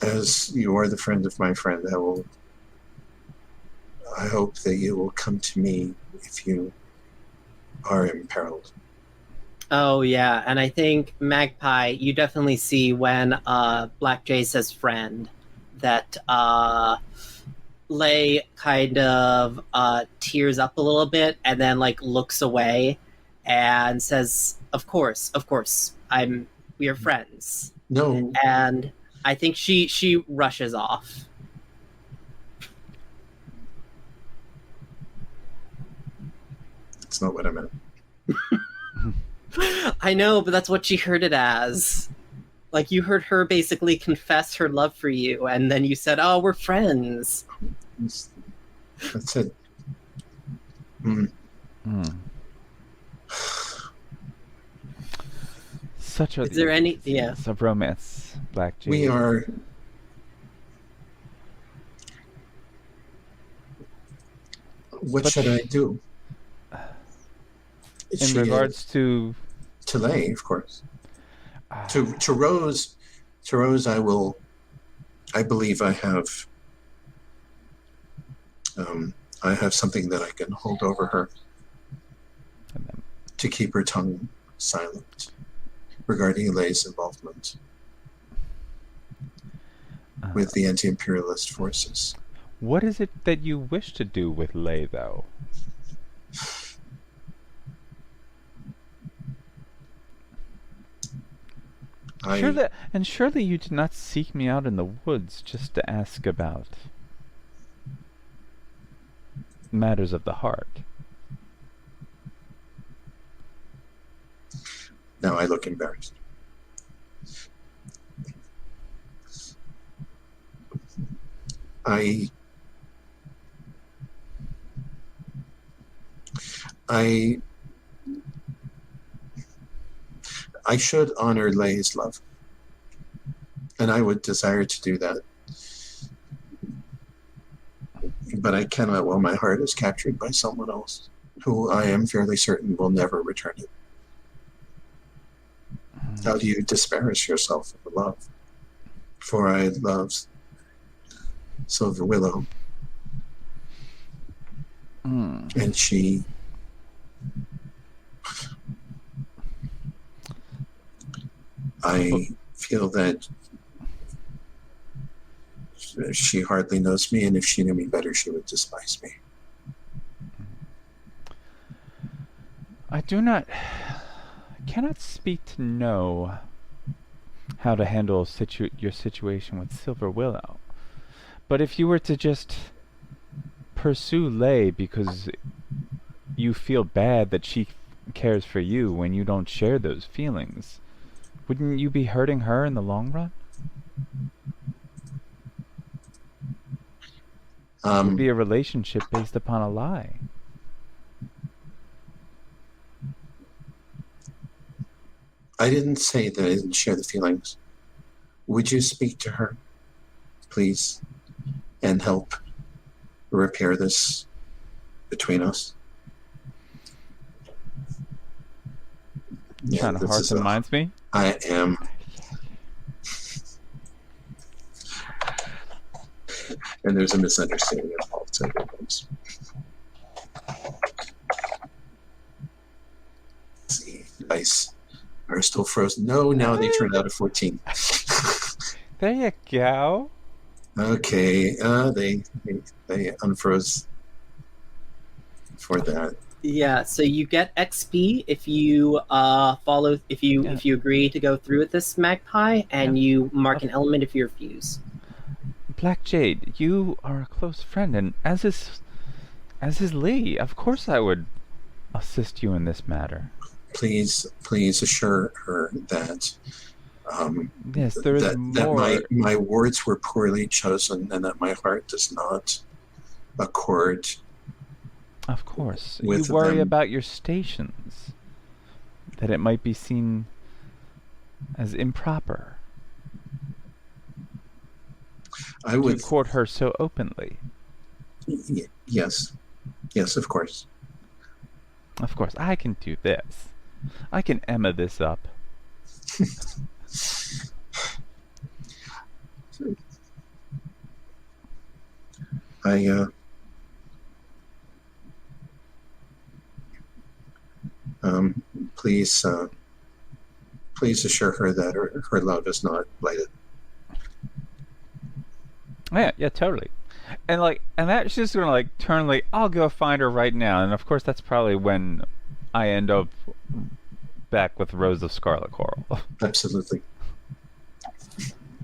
as you are the friend of my friend, I hope that you will come to me if you are imperiled. Oh, yeah. And I think, Magpie, you definitely see when Black Jay says friend that Lay kind of tears up a little bit and then, like, looks away and says, of course, we are friends. No, And I think she rushes off. that's not what I meant. I know, but that's what she heard it as. Like, you heard her basically confess her love for you, and then you said, oh, we're friends. That's it. Mm. Such a Is there any... Yeah. of romance, Black Jade. We are... What should I do? In regards to Lay, of course. To Rose, I believe I have something that I can hold over her to keep her tongue silent regarding Lay's involvement with the anti-imperialist forces. What is it that you wish to do with Lay, though? Surely you did not seek me out in the woods just to ask about matters of the heart. Now I look embarrassed. I should honor Lay's love, and I would desire to do that. But I cannot while my heart is captured by someone else, who I am fairly certain will never return it. How do you disparage yourself of love? For I love Silver Willow, and she... I feel that she hardly knows me, and if she knew me better, she would despise me. I cannot speak to know how to handle your situation with Silver Willow. But if you were to just pursue Lay because you feel bad that she cares for you when you don't share those feelings, wouldn't you be hurting her in the long run? It would be a relationship based upon a lie. I didn't say that I didn't share the feelings. Would you speak to her, please, and help repair this between us? Yeah, Trying to hearts and minds me? I am. And there's a misunderstanding involved. So see, dice are still frozen. No, now they turned out a 14. There you go. Okay, they unfroze for that. Yeah, so you get XP if you if you agree to go through with this Magpie, and you mark an element if you refuse. Black Jade, you are a close friend, and as is Lee. Of course, I would assist you in this matter. Please assure her that. Yes, there is more. That my words were poorly chosen, and that my heart does not accord. Of course, you worry about your stations, that it might be seen as improper. I would to court her so openly. Yes, of course. Of course, I can do this. I can Emma this up. Please assure her that her love is not blighted. Yeah, totally. And that she's just gonna turn I'll go find her right now. And of course, that's probably when I end up back with Rose of Scarlet Coral. Absolutely.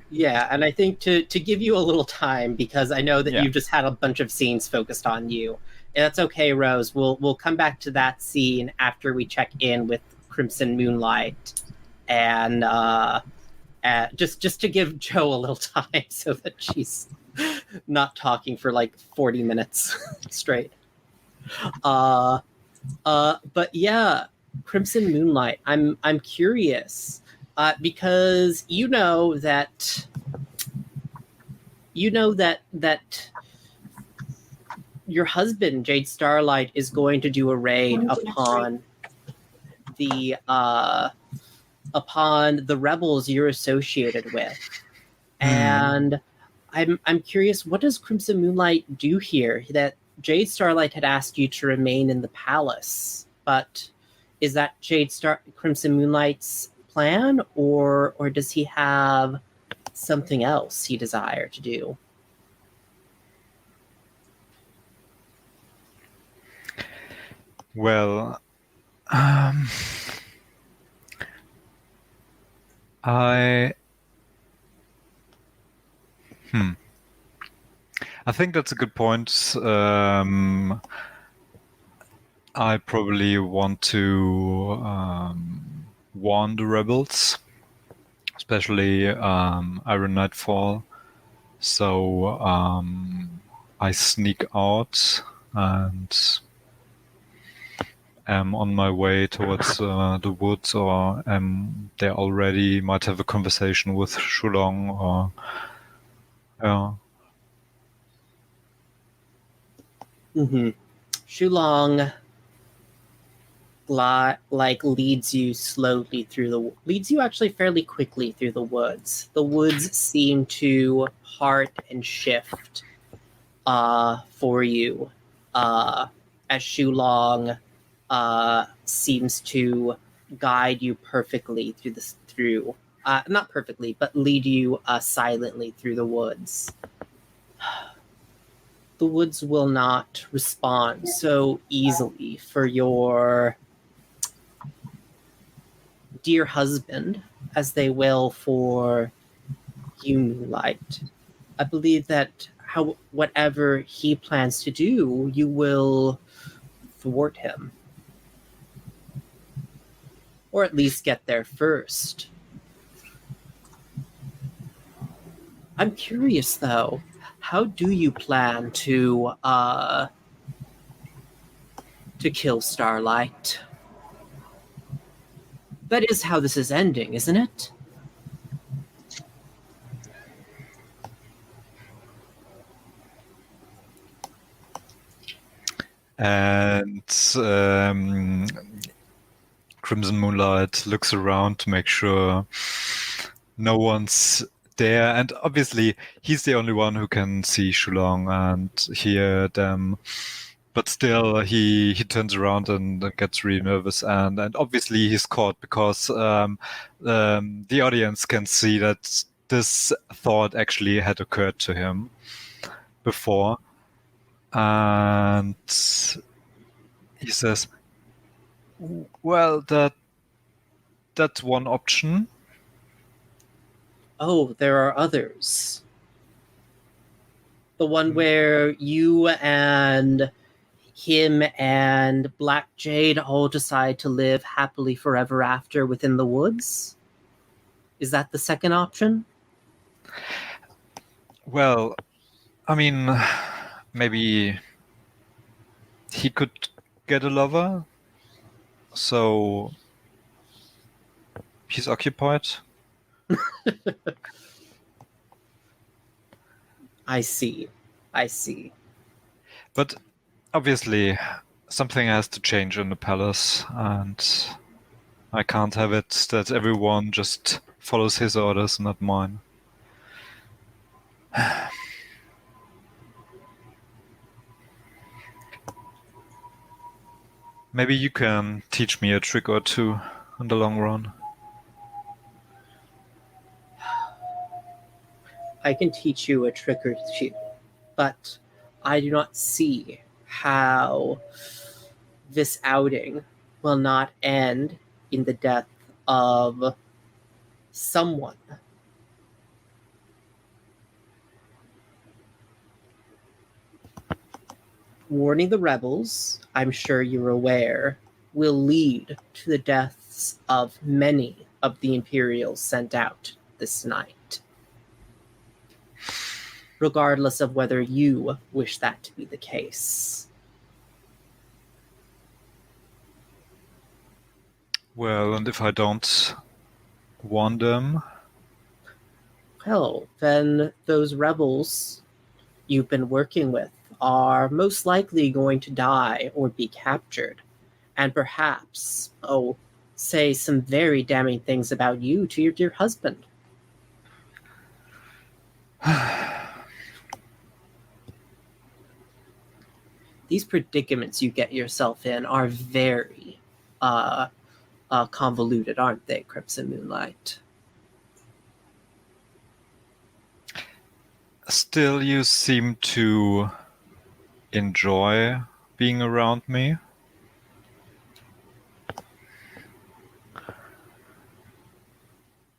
Yeah, and I think to give you a little time, because I know that you've just had a bunch of scenes focused on you. And that's okay, Rose. We'll come back to that scene after we check in with Crimson Moonlight, and just to give Jo a little time so that she's not talking for 40 minutes straight. But yeah, Crimson Moonlight. I'm curious because you know that your husband Jade Starlight is going to do a raid upon the rebels you're associated with, and I'm curious, what does Crimson Moonlight do here? That Jade Starlight had asked you to remain in the palace, but is that Crimson Moonlight's plan, or does he have something else he desire to do? Well, I think that's a good point. I probably want to warn the rebels, especially Iron Nightfall. So I sneak out and am on my way towards the woods, or they already might have a conversation with Shulong, or Shulong leads you slowly leads you actually fairly quickly through the woods. The woods seem to part and shift for you as Shulong seems to guide you perfectly through not perfectly, but lead you silently through the woods. The woods will not respond so easily for your dear husband as they will for you, Moonlight. I believe that whatever he plans to do, you will thwart him. Or at least get there first. I'm curious, though. How do you plan to kill Starlight? That is how this is ending, isn't it? And Crimson Moonlight looks around to make sure no one's there. And obviously, he's the only one who can see Shulong and hear them. But still, he turns around and gets really nervous. And obviously, he's caught because the audience can see that this thought actually had occurred to him before. And he says, well, that's one option. Oh, there are others. The one where you and him and Black Jade all decide to live happily forever after within the woods? Is that the second option? Well, I mean, maybe he could get a lover, so he's occupied. I see. But obviously, something has to change in the palace, and I can't have it that everyone just follows his orders, not mine. Maybe you can teach me a trick or two in the long run. I can teach you a trick or two, but I do not see how this outing will not end in the death of someone. Warning the rebels, I'm sure you're aware, will lead to the deaths of many of the Imperials sent out this night. Regardless of whether you wish that to be the case. Well, and if I don't want them? Well, then those rebels you've been working with are most likely going to die or be captured, and perhaps, say some very damning things about you to your dear husband. These predicaments you get yourself in are very convoluted, aren't they, Crimson Moonlight? Still, you seem to enjoy being around me.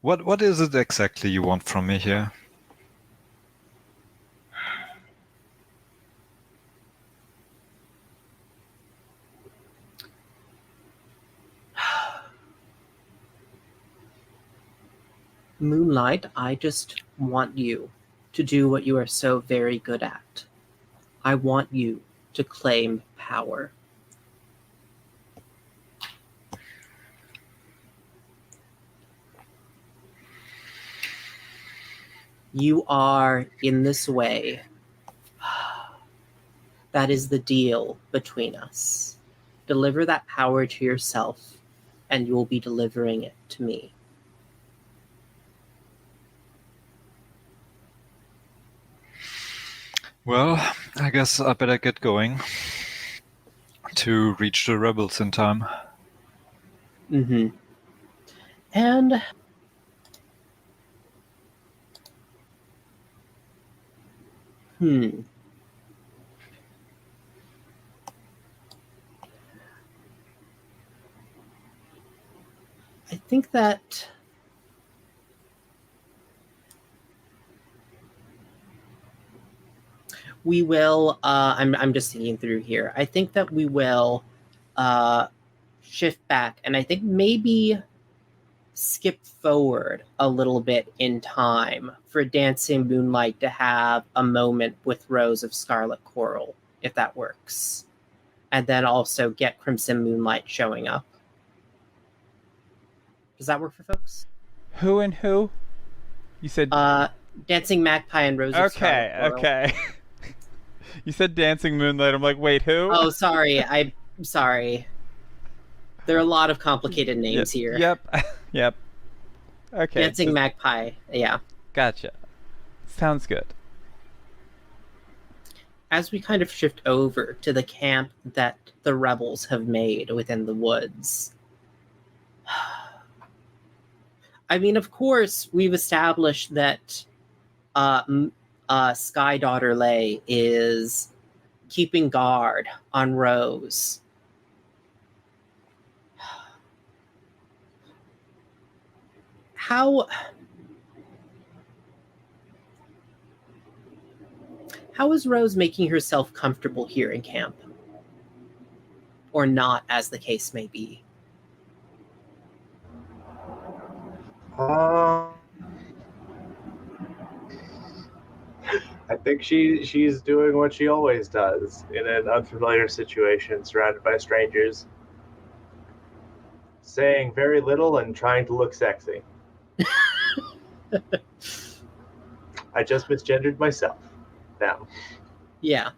What is it exactly you want from me here? Moonlight, I just want you to do what you are so very good at. I want you to claim power. You are in this way. That is the deal between us. Deliver that power to yourself, and you will be delivering it to me. Well, I guess I better get going to reach the rebels in time. Mm-hmm. And I think that we will, I'm just thinking through here. I think that we will shift back, and I think maybe skip forward a little bit in time for Dancing Moonlight to have a moment with Rose of Scarlet Coral, if that works. And then also get Crimson Moonlight showing up. Does that work for folks? Who and who? You said. Dancing Magpie and Rose of Okay, Scarlet Coral. okay. You said Dancing Moonlight. I'm like, wait, who? Oh, sorry. I'm sorry. There are a lot of complicated names here. Yep. Yep. Okay. Dancing Magpie. Yeah. Gotcha. Sounds good. As we kind of shift over to the camp that the rebels have made within the woods. I mean, of course, we've established that Sky Daughter Lay is keeping guard on Rose. How is Rose making herself comfortable here in camp? Or not, as the case may be? I think she's doing what she always does in an unfamiliar situation, surrounded by strangers, saying very little and trying to look sexy. I just misgendered myself. Now, Yeah.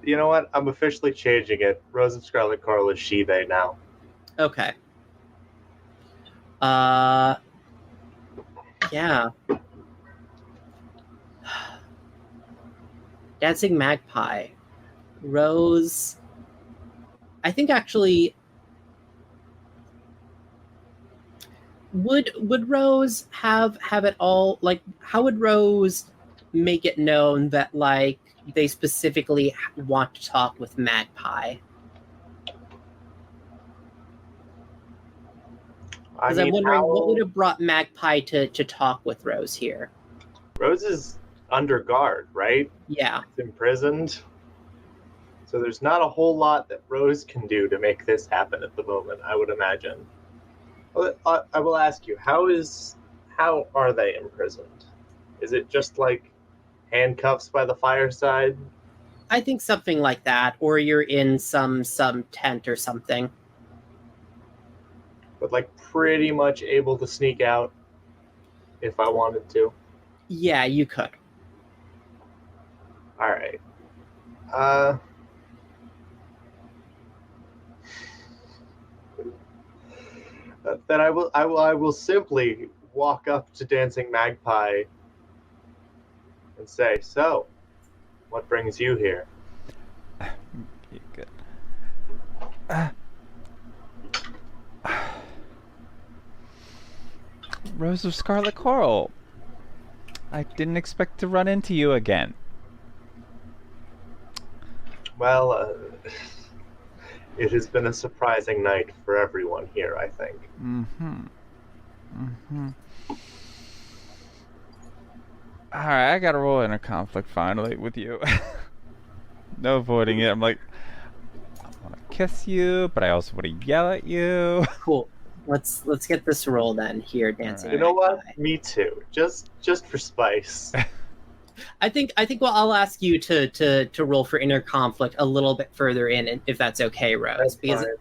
you know what? I'm officially changing it. Rose of Scarlet Coral is she/they now. Okay. Yeah. Dancing Magpie. Rose. I think actually. Would Rose have it all, like, how would Rose make it known that, like, they specifically want to talk with Magpie? Because I'm wondering what would have brought Magpie to talk with Rose here. Rose is under guard, right? Yeah. She's imprisoned. So there's not a whole lot that Rose can do to make this happen at the moment, I would imagine. I will ask you, how are they imprisoned? Is it just like handcuffs by the fireside? I think something like that, or you're in some tent or something. But like pretty much able to sneak out if I wanted to. Yeah, you could. All right. Then I will simply walk up to Dancing Magpie and say, "So, what brings you here?" Good. Rose of Scarlet Coral. I didn't expect to run into you again. Well, it has been a surprising night for everyone here, I think. Alright, I gotta roll in a conflict finally with you. No avoiding it. I'm like, I wanna kiss you, but I also wanna yell at you. Cool. Let's get this roll then here, Dancing. You know what? Magpie. Me too. Just for spice. I think well, I'll ask you to roll for inner conflict a little bit further in, if that's okay, Rose. That's because fine.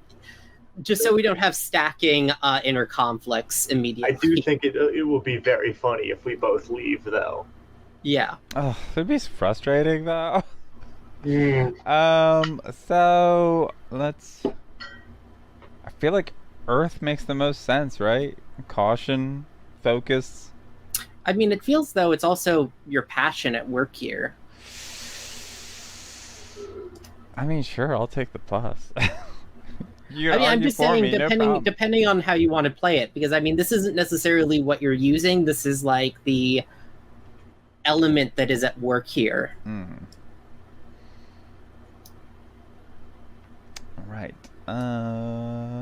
just so we don't have stacking inner conflicts immediately. I do think it will be very funny if we both leave, though. Yeah. Oh, it'd be frustrating though. Mm. So let's. I feel like Earth makes the most sense, right? Caution, focus. I mean, it feels though it's also your passion at work here. I mean, sure, I'll take the plus. I'm just saying, depending on how you want to play it, because I mean, this isn't necessarily what you're using. This is like the element that is at work here. All right.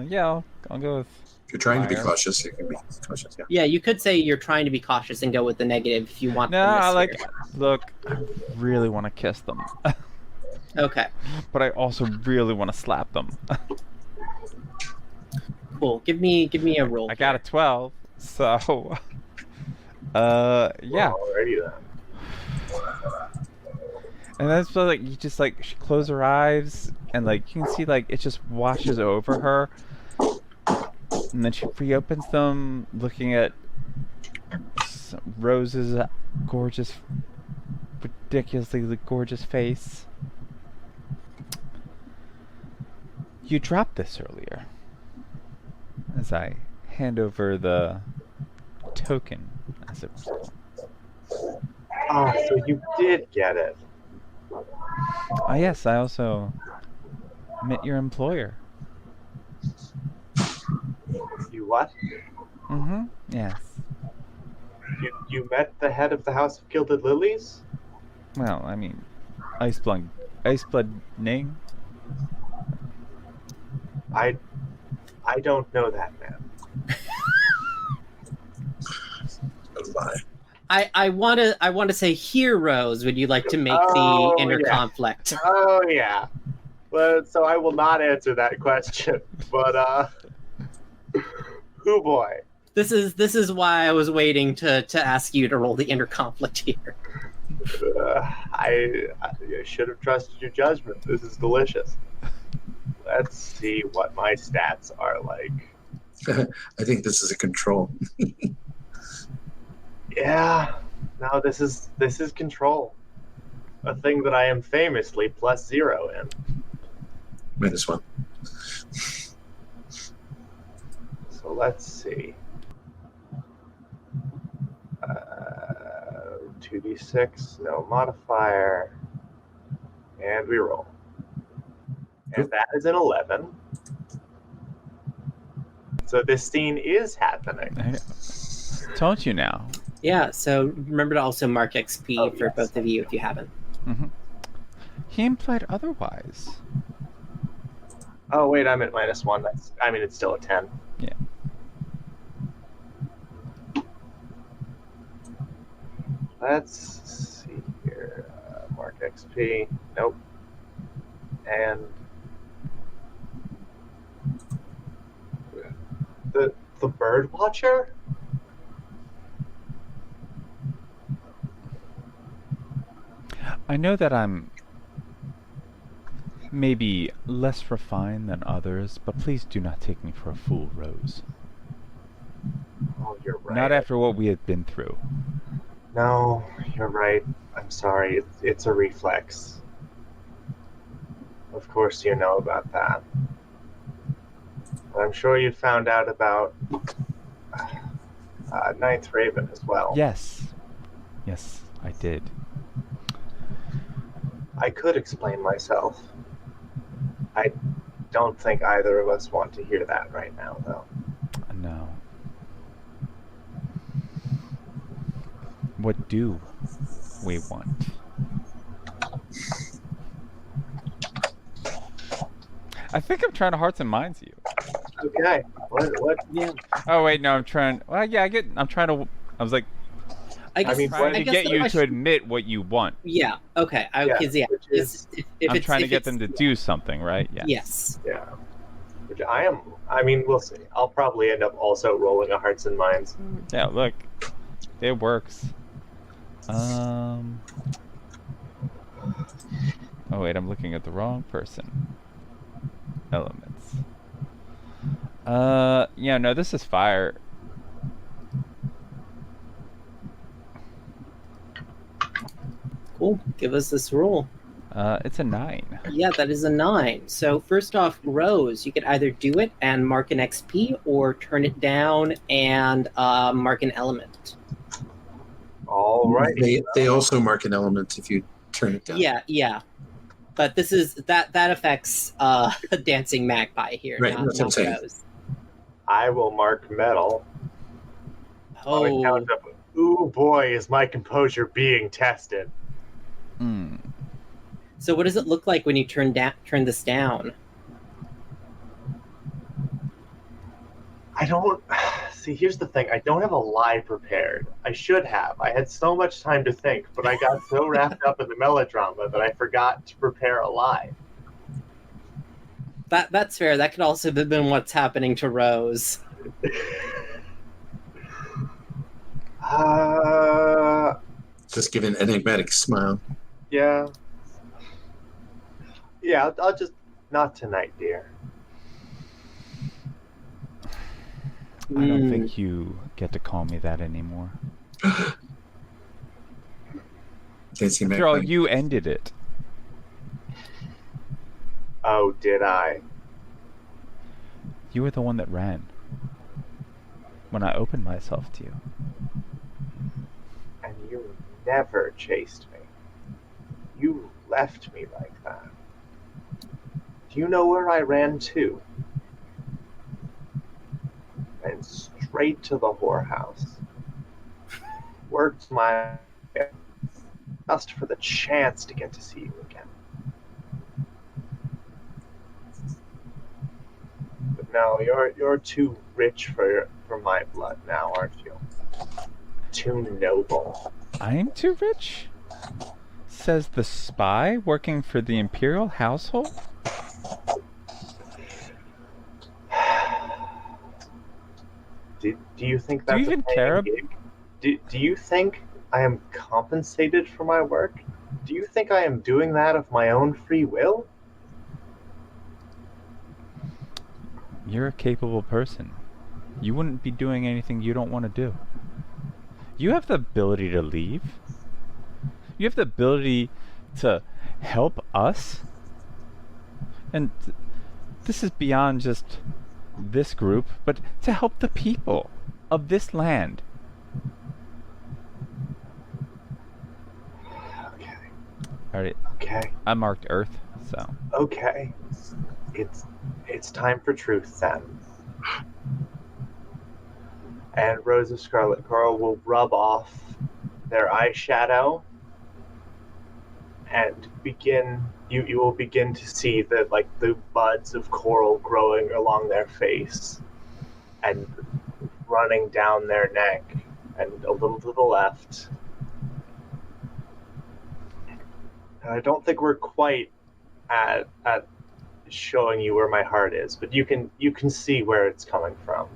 Yeah, I'll go with. If you're trying to be fire. cautious, you can be cautious. Yeah. Yeah, you could say you're trying to be cautious and go with the negative if you want. No, the miss I like. here. Look, I really want to kiss them, Okay, but I also really want to slap them. cool. Give me a roll. I got a 12, so. Yeah. Alrighty then. And that's so, like, you just, like, she closes her eyes, and, like, you can see, like, it just washes over her. And then she reopens them, looking at Rose's gorgeous, ridiculously gorgeous face. You dropped this earlier. As I hand over the token, as it was. Ah, so you did get it. Ah, yes, I also met your employer. You what? Mm-hmm. Yes. You met the head of the House of Gilded Lilies? Well, I mean, Iceblood Ning. I don't know that man. I want to say heroes. Would you like to make Oh, the inner yeah. conflict? Oh yeah. Well, so I will not answer that question. But who boy? This is why I was waiting to ask you to roll the inner conflict here. I should have trusted your judgment. This is delicious. Let's see what my stats are like. I think this is a control. Yeah. No, this is control. A thing that I am famously +0 in. -1. So let's see. 2d6, no modifier, and we roll. And that is an 11. So this scene is happening. Told you now. Yeah, so remember to also mark XP for yes. both of you if you haven't. Mm-hmm. He implied otherwise. Oh wait, I'm at -1. It's still a 10. Yeah. Let's see here. Mark XP. Nope. And the bird watcher? I know that I'm maybe less refined than others, but please do not take me for a fool, Rose. Oh, you're right. Not after what we have been through. No, you're right. I'm sorry. It's a reflex. Of course you know about that. I'm sure you found out about Ninth Raven as well. Yes. Yes, I did. I could explain myself. I don't think either of us want to hear that right now, though. No. What do we want? I think I'm trying to hearts and minds you. Okay. What? Yeah. Oh wait, no, I'm trying. Well, yeah, I'm trying to. I was like, I guess, mean, trying to guess get the you question- to admit what you want. Yeah. Okay. Because yeah, which is, if I'm it's, trying to if get it's- them to do something, right? Yeah. Yes. yeah. Which we'll see. I'll probably end up also rolling a hearts and minds. Yeah. Look, it works. Oh wait, I'm looking at the wrong person. Elements. Yeah, no, this is fire. Cool. Give us this roll. It's a 9. Yeah, that is a 9. So first off, Rose, you could either do it and mark an XP, or turn it down and mark an element. All right. They also mark an element if you turn it down. Yeah. But this is that affects Dancing Magpie here, Right, not that's what I'm saying. Rose. I will mark metal. On Oh, account of, ooh boy, is my composure being tested. Hmm. so what does it look like when you turn this down? I don't see. Here's the thing. I don't have a lie prepared. I should have. I had so much time to think, but I got so wrapped up in the melodrama that I forgot to prepare a lie. That's fair. That could also have been what's happening to Rose. Just give an enigmatic smile. Yeah. Yeah, I'll just not tonight, dear. I don't think you get to call me that anymore. Dancing After all, Magpie. you ended it. Oh, did I? You were the one that ran. When I opened myself to you. And you never chased me. You left me like that. Do you know where I ran to? Ran straight to the whorehouse. Worked my just for the chance to get to see you again. But no, you're too rich for my blood now, aren't you? Too noble. I'm too rich? Says the spy working for the Imperial household? Do you think Do you that's even a paying care gig? Do you think I am compensated for my work? Do you think I am doing that of my own free will? You're a capable person. You wouldn't be doing anything you don't want to do. You have the ability to leave. You have the ability to help us. And this is beyond just this group, but to help the people of this land. Okay. Alright, Okay. I marked Earth, so. Okay. It's time for truth then. And Rose of Scarlet Coral will rub off their eyeshadow and begin you will begin to see the buds of coral growing along their face and running down their neck and a little to the left. And I don't think we're quite at showing you where my heart is, but you can see where it's coming from.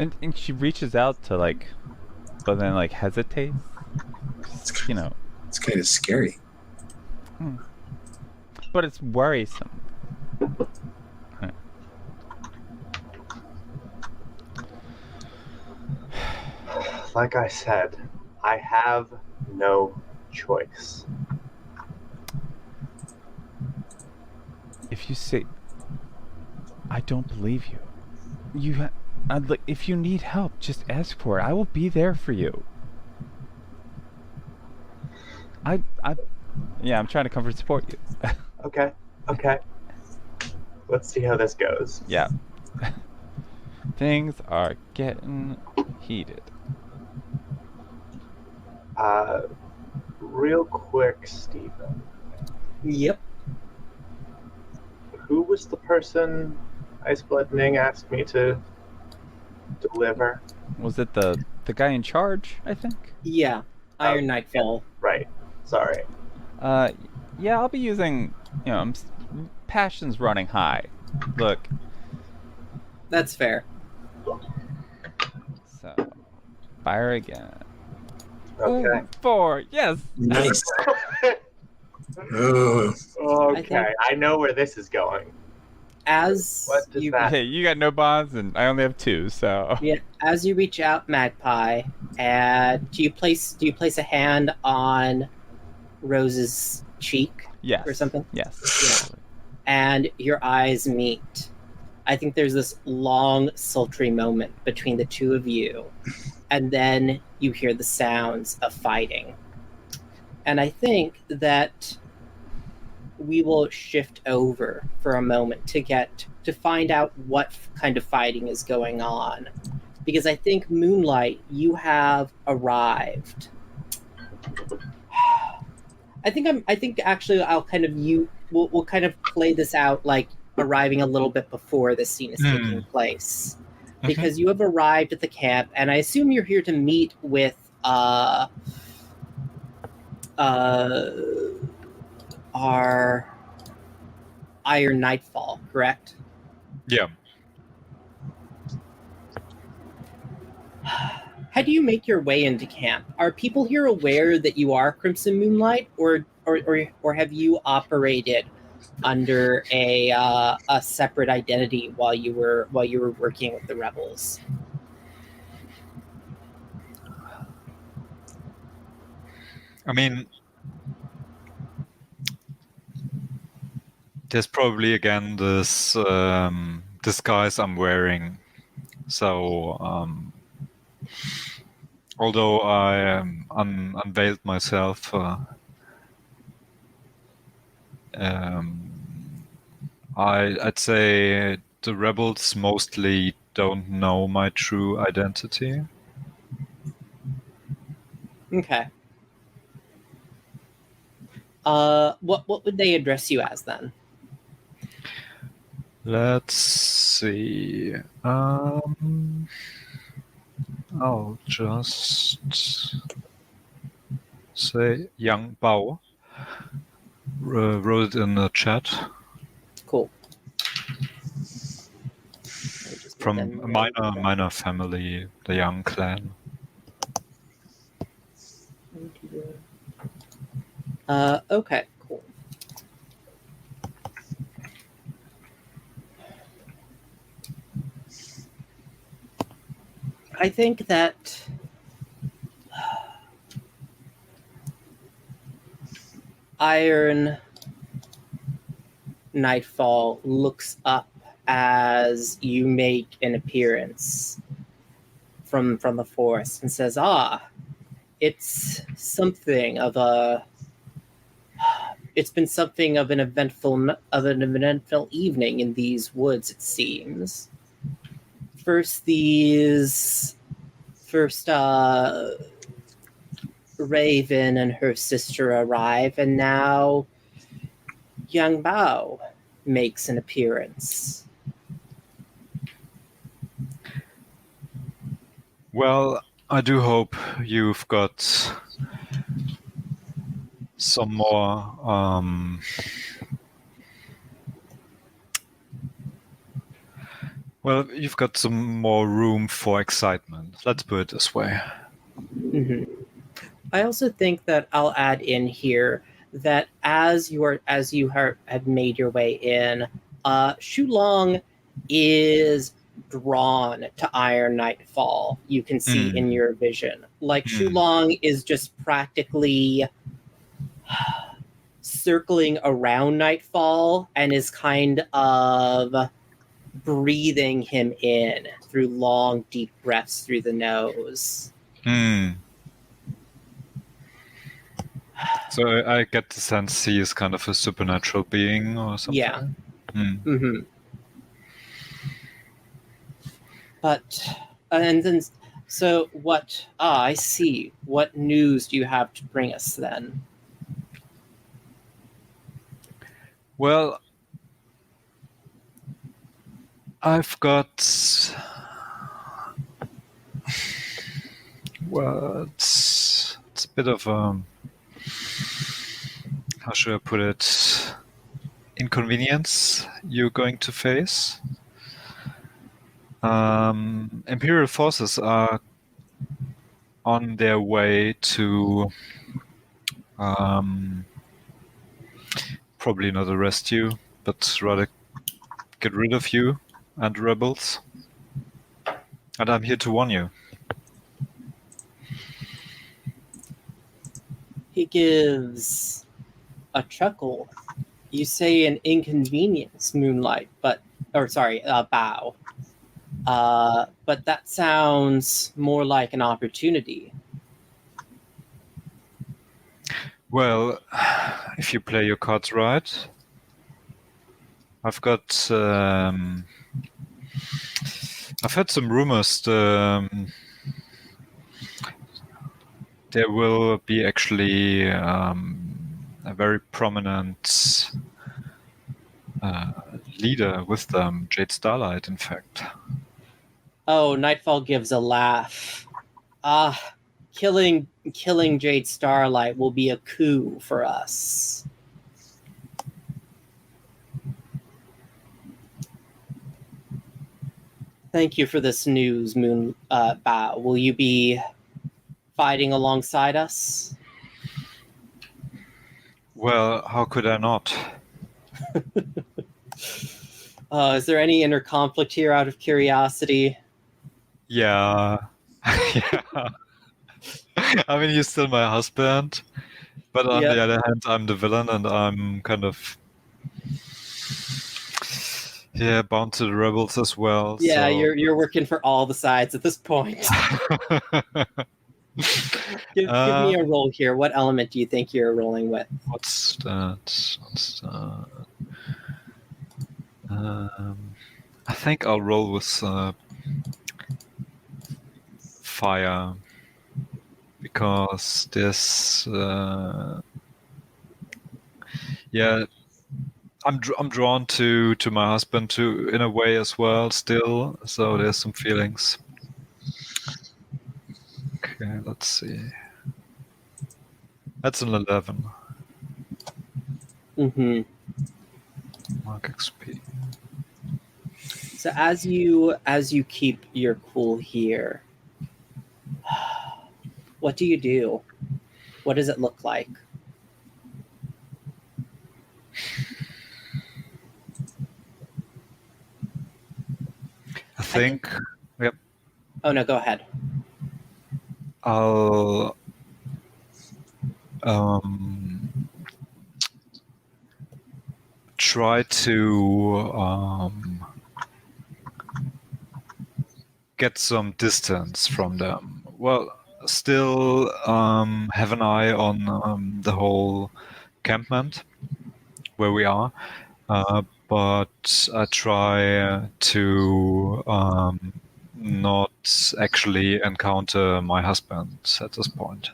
And she reaches out to but then hesitates. You know. It's kind of scary. But it's worrisome. Right. Like I said, I have no choice. If you say, I don't believe you. If you need help, just ask for it. I will be there for you. I'm trying to comfort support you. Okay. Let's see how this goes. Yeah. Things are getting heated. Real quick, Stephen. Yep. Who was the person Iceblood Ning asked me to deliver? Was it the guy in charge, I think? Yeah. Iron Nightfall. Right. Sorry. Yeah, I'll be using, passion's running high. Look. That's fair. So, fire again. Okay. 4, yes! Nice. Oh, Okay, I know where this is going. As What does you that- Hey, you got no bonds, and I only have 2, so... Yeah, as you reach out, Magpie, and do you place a hand on Rose's cheek Yes. or something? Yes. And your eyes meet. I think there's this long, sultry moment between the two of you, and then you hear the sounds of fighting. And I think that we will shift over for a moment to find out what kind of fighting is going on, because I think Moonlight, you have arrived. I think actually we'll kind of play this out like arriving a little bit before this scene is taking place, because you have arrived at the camp, and I assume you're here to meet with our Iron Nightfall, correct? Yeah. How do you make your way into camp? Are people here aware that you are Crimson Moonlight, or have you operated under a separate identity while you were working with the rebels. I mean, there's probably again this disguise I'm wearing. So, although I unveiled myself, I'd say the rebels mostly don't know my true identity. Okay. What would they address you as then? Let's see. I'll just say Young Bao. Wrote it in the chat. Cool. From a minor family, the Young clan. Okay, cool. I think that Iron Nightfall looks up as you make an appearance from the forest and says, it's been something of an eventful evening in these woods, it seems. First Raven and her sister arrive, and now Yang Bao makes an appearance. Well, I do hope you've got some more you've got some more room for excitement. Let's put it this way. Mm-hmm. I also think that I'll add in here that as you have made your way in, Shulong is drawn to Iron Nightfall. You can see in your vision. Like Shulong is just practically circling around Nightfall and is kind of breathing him in through long, deep breaths through the nose. So I get the sense he is kind of a supernatural being or something. Yeah. Mm-hmm. But, and then, so what, I see. What news do you have to bring us then? Well, I've got, it's a bit of how should I put it, inconvenience you're going to face. Imperial forces are on their way to probably not arrest you, but rather get rid of you and rebels. And I'm here to warn you. He gives a chuckle. You say an inconvenience, Moonlight, Bao. But that sounds more like an opportunity. Well, if you play your cards right, I've got. I've heard some rumors. There will be actually a very prominent leader with them, Jade Starlight, in fact. Oh, Nightfall gives a laugh. Killing Jade Starlight will be a coup for us. Thank you for this news, Bao. Will you be fighting alongside us? Well, how could I not? Is there any inner conflict here out of curiosity? Yeah. Yeah. I mean, you're still my husband, but on Yep. the other hand, I'm the villain, and I'm kind of bound to the rebels as well. Yeah, so... you're working for all the sides at this point. Give me a roll here. What element do you think you're rolling with? What's that? I think I'll roll with fire, because this I'm drawn to my husband too, in a way as well still, so there's some feelings. Okay, let's see. That's an 11. Mm-hmm. Mark XP. So as you keep your cool here, what do you do? What does it look like? I think yep. Oh no, go ahead. I'll try to get some distance from them. Well, still have an eye on the whole encampment where we are, but I try to not actually encounter my husband at this point.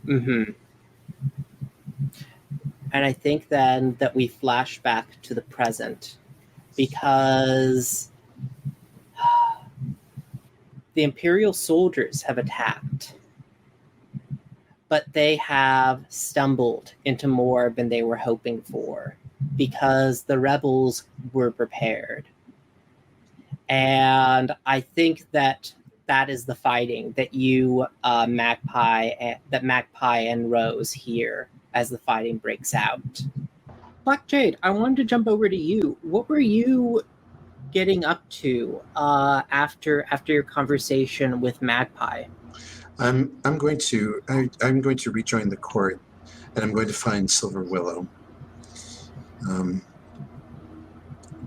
Mm-hmm. And I think then that we flash back to the present, because the Imperial soldiers have attacked, but they have stumbled into more than they were hoping for, because the rebels were prepared. And I think that is the fighting that you, Magpie and Rose hear as the fighting breaks out. Black Jade, I wanted to jump over to you. What were you getting up to after your conversation with Magpie? I'm going to rejoin the court, and I'm going to find Silver Willow,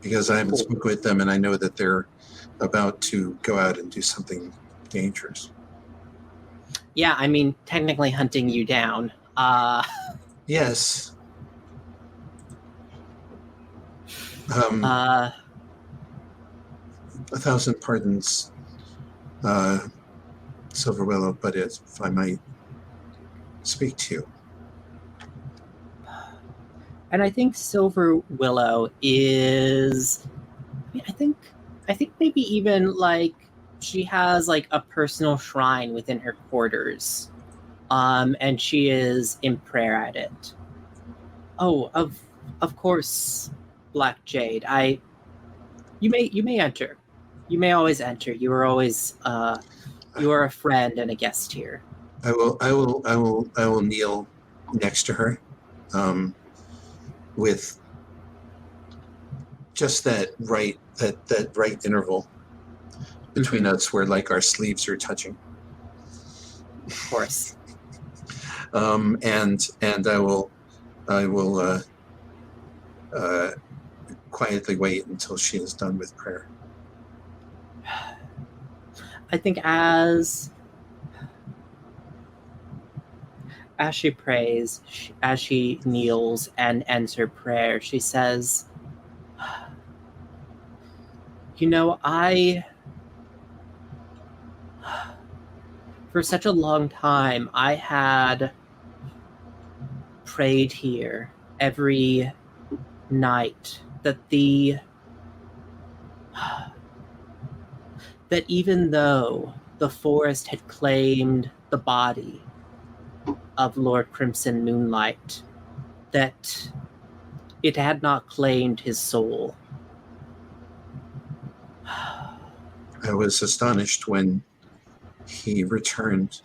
because I haven't spoken with them, and I know that they're about to go out and do something dangerous. Yeah, I mean, technically hunting you down. Yes. 1,000 pardons, Silver Willow, but if I might speak to you. And I think Silver Willow is, I think maybe even like she has like a personal shrine within her quarters, and she is in prayer at it. Oh, of course, Black Jade. You may enter. You may always enter. You are always you are a friend and a guest here. I will kneel next to her, with just that right interval between us where like our sleeves are touching. Of course. And I will quietly wait until she is done with prayer. I think as she prays, as she kneels and ends her prayer, she says, you know, for such a long time, I had prayed here every night that that even though the forest had claimed the body of Lord Crimson Moonlight, that it had not claimed his soul. I was astonished when he returned.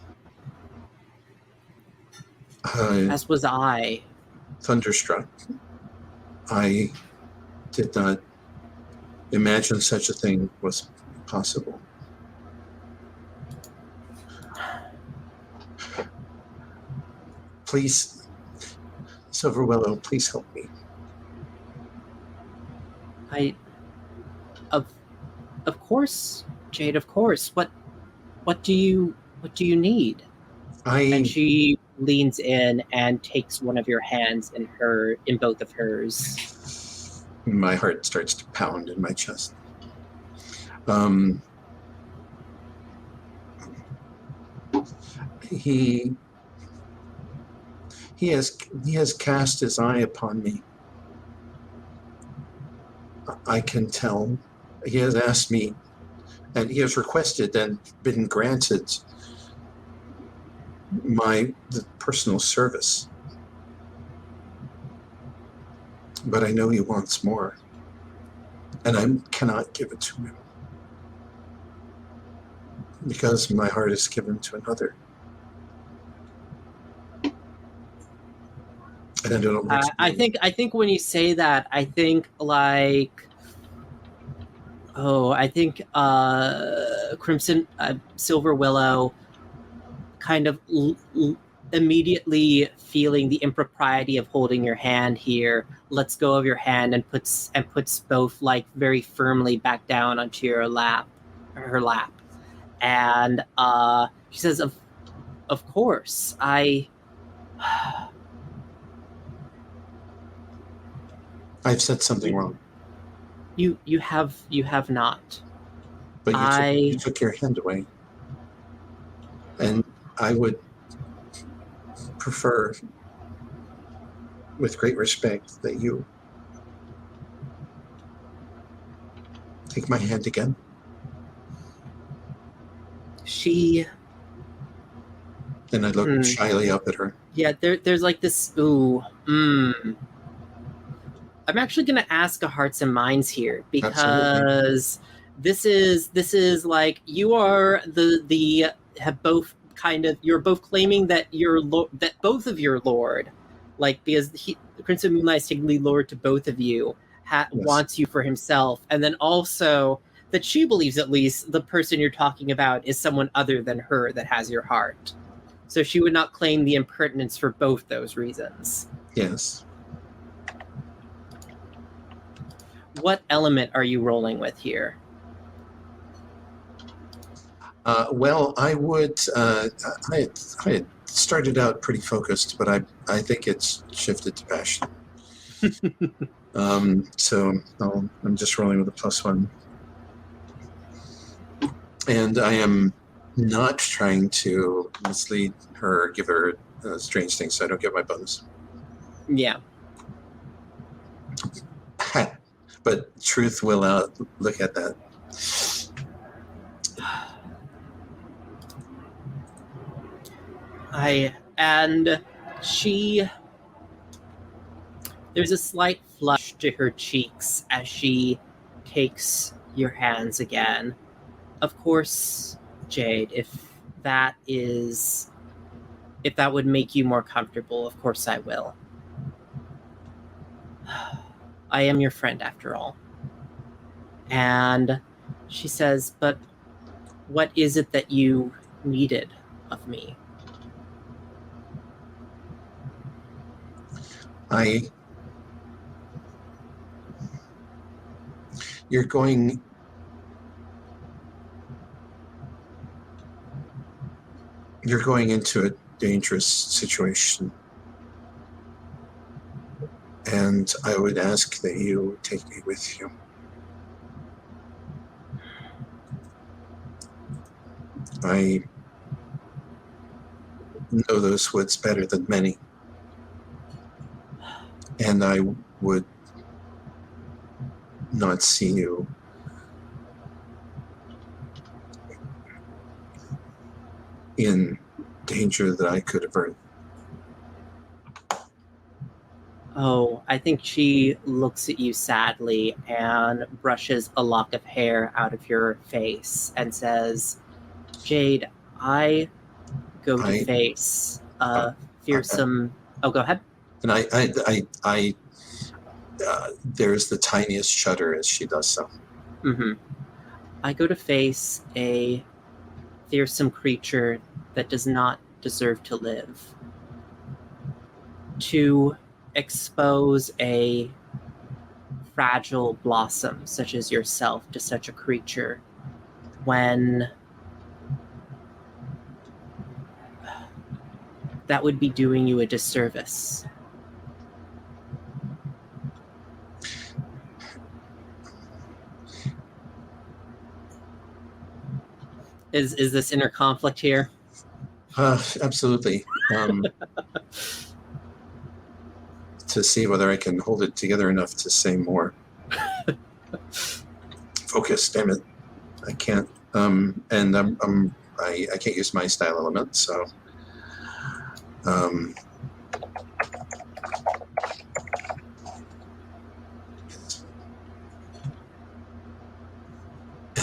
As was I. Thunderstruck. I did not imagine such a thing was possible. Please, Silver Willow, please help me. Of course, Jade. Of course. What do you need? And she leans in and takes one of your hands in both of hers. My heart starts to pound in my chest. He has cast his eye upon me. I can tell. He has asked me, and he has requested and been granted the personal service. But I know he wants more, and I cannot give it to him because my heart is given to another. And I don't know I think when you say that, I think Crimson Silver Willow kind of immediately feeling the impropriety of holding your hand here, lets go of your hand and puts both like very firmly back down onto her lap, and she says, "Of course, I've said something wrong." You have not. But you took your hand away. And I would prefer, with great respect, that you take my hand again. And I look shyly up at her. Yeah, there's like this, I'm actually going to ask a hearts and minds here, because this is like, you are you're both claiming that that both of your lord, like, because the Prince of Moonlight is technically lord to both of you, wants you for himself, and then also that she believes at least the person you're talking about is someone other than her that has your heart. So she would not claim the impertinence for both those reasons. Yes. What element are you rolling with here? Well, I would. I had started out pretty focused, but I think it's shifted to passion. So I'm just rolling with a +1, and I am not trying to mislead her, give her strange things, so I don't get my bonus. Yeah. But truth will look at that. There's a slight flush to her cheeks as she takes your hands again. Of course, Jade, if that would make you more comfortable, of course I will. I am your friend after all. And she says, but what is it that you needed of me? You're going into a dangerous situation. And I would ask that you take me with you. I know those woods better than many. And I would not see you in danger that I could avert. Oh, I think she looks at you sadly and brushes a lock of hair out of your face and says, Jade, I go to face a fearsome... Oh, go ahead. And I there's the tiniest shudder as she does so. Mm-hmm. I go to face a fearsome creature that does not deserve to live. To expose a fragile blossom such as yourself to such a creature when that would be doing you a disservice. Is this inner conflict here? Absolutely. To see whether I can hold it together enough to say more. Focus, damn it. I can't. And I can't use my style element, so. And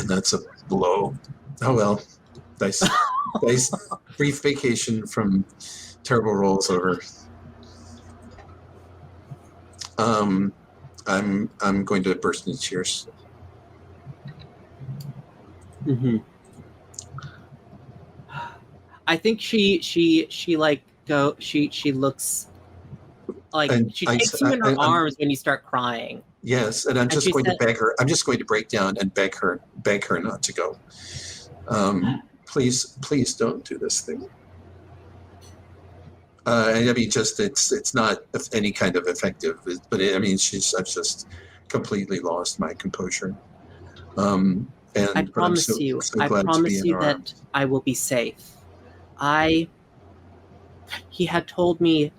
that's a blow. Oh well. Nice brief vacation from terrible rolls over. I'm going to burst into tears. Mm-hmm. I think she looks like And she takes you in her arms when you start crying. Yes, and I'm just going to beg her. I'm just going to break down and beg her not to go. Please don't do this thing. I mean, just it's not any kind of effective, but I mean, I've just completely lost my composure. And I promise you that I will be safe. He had told me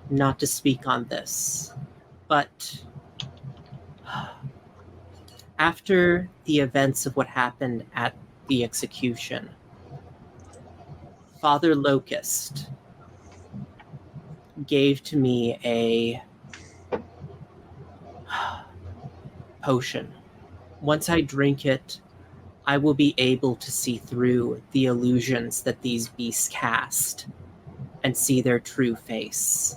not to speak on this, but after the events of what happened at the execution, Father Locust gave to me a potion. Once I drink it, I will be able to see through the illusions that these beasts cast and see their true face.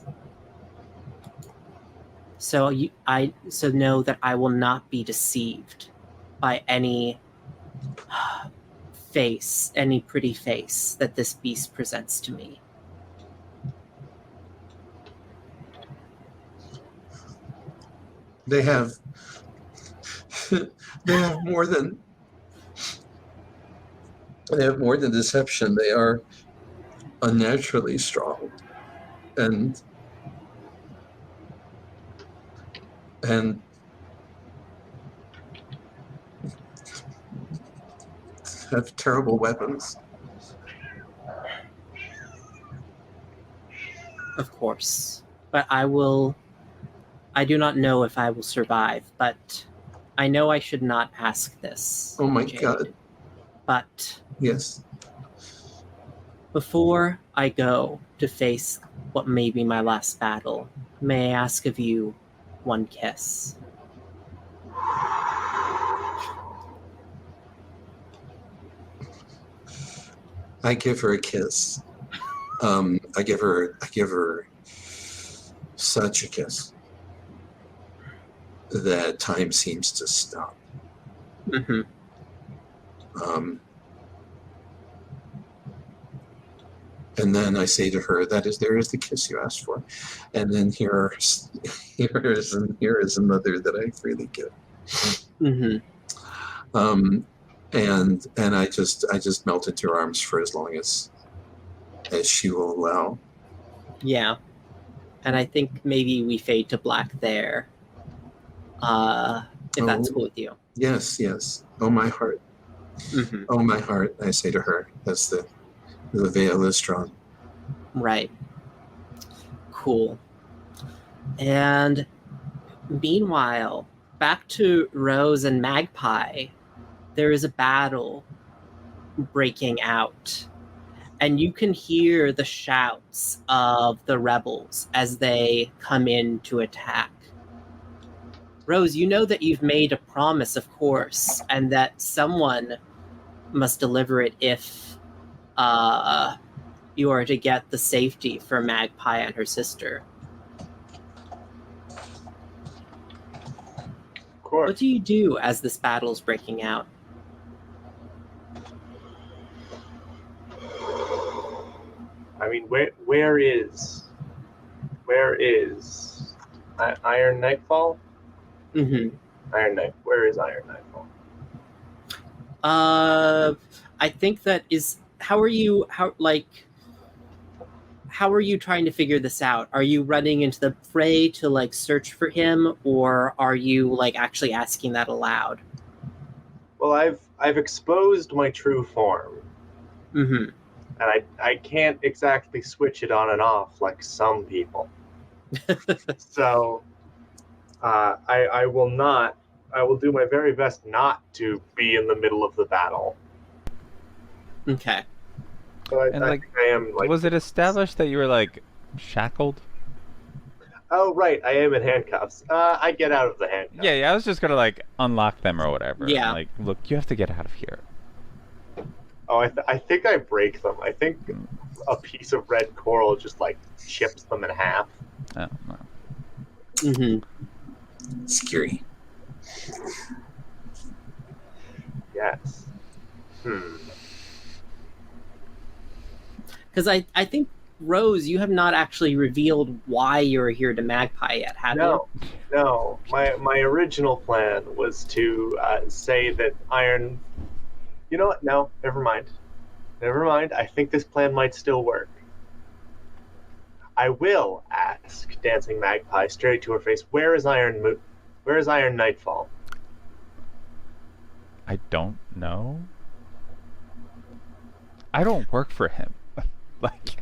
So know that I will not be deceived by any face, any pretty face that this beast presents to me. They have more than deception. They are unnaturally strong and have terrible weapons. Of course. But I do not know if I will survive, but I know I should not ask this. Oh my Jade. God. But yes. Before I go to face what may be my last battle, may I ask of you one kiss? I give her a kiss. I give her such a kiss that time seems to stop. Mm-hmm. And then I say to her, there is the kiss you asked for. And then here is another that I freely give. Mm-hmm. And I just melt into her arms for as long as she will allow. Yeah. And I think maybe we fade to black there. If that's cool with you. Yes. Oh, my heart. Mm-hmm. Oh, my heart, I say to her, as the veil is drawn. Right. Cool. And meanwhile, back to Rose and Magpie, there is a battle breaking out. And you can hear the shouts of the rebels as they come in to attack. Rose, you know that you've made a promise, of course, and that someone must deliver it if you are to get the safety for Magpie and her sister. course. What do you do as this battle is breaking out? I mean, where is Iron Nightfall? Mm-hmm. Iron Night. Where is Iron Nightfall? I think that is. How are you trying to figure this out? Are you running into the fray to like search for him, or are you like actually asking that aloud? Well, I've exposed my true form, Mm-hmm. and I can't exactly switch it on and off like some people. So I will not. I will do my very best not to be in the middle of the battle. Okay. But And I like, think I am like. was it established that you were like shackled? Oh right, I am in handcuffs. I get out of the handcuffs. Yeah. I was just gonna like unlock them or whatever. Yeah. Like, look, you have to get out of here. Oh, I think I break them. I think a piece of red coral just like chips them in half. Oh, no. Mm-hmm. Scary. Yes. Because I think, Rose, you have not actually revealed why you're here to Magpie yet, have you? No. My original plan was to say that Iron. You know what? No, never mind. I think this plan might still work. I will ask Dancing Magpie straight to her face. Where is Iron Nightfall? I don't know. I don't work for him. Like,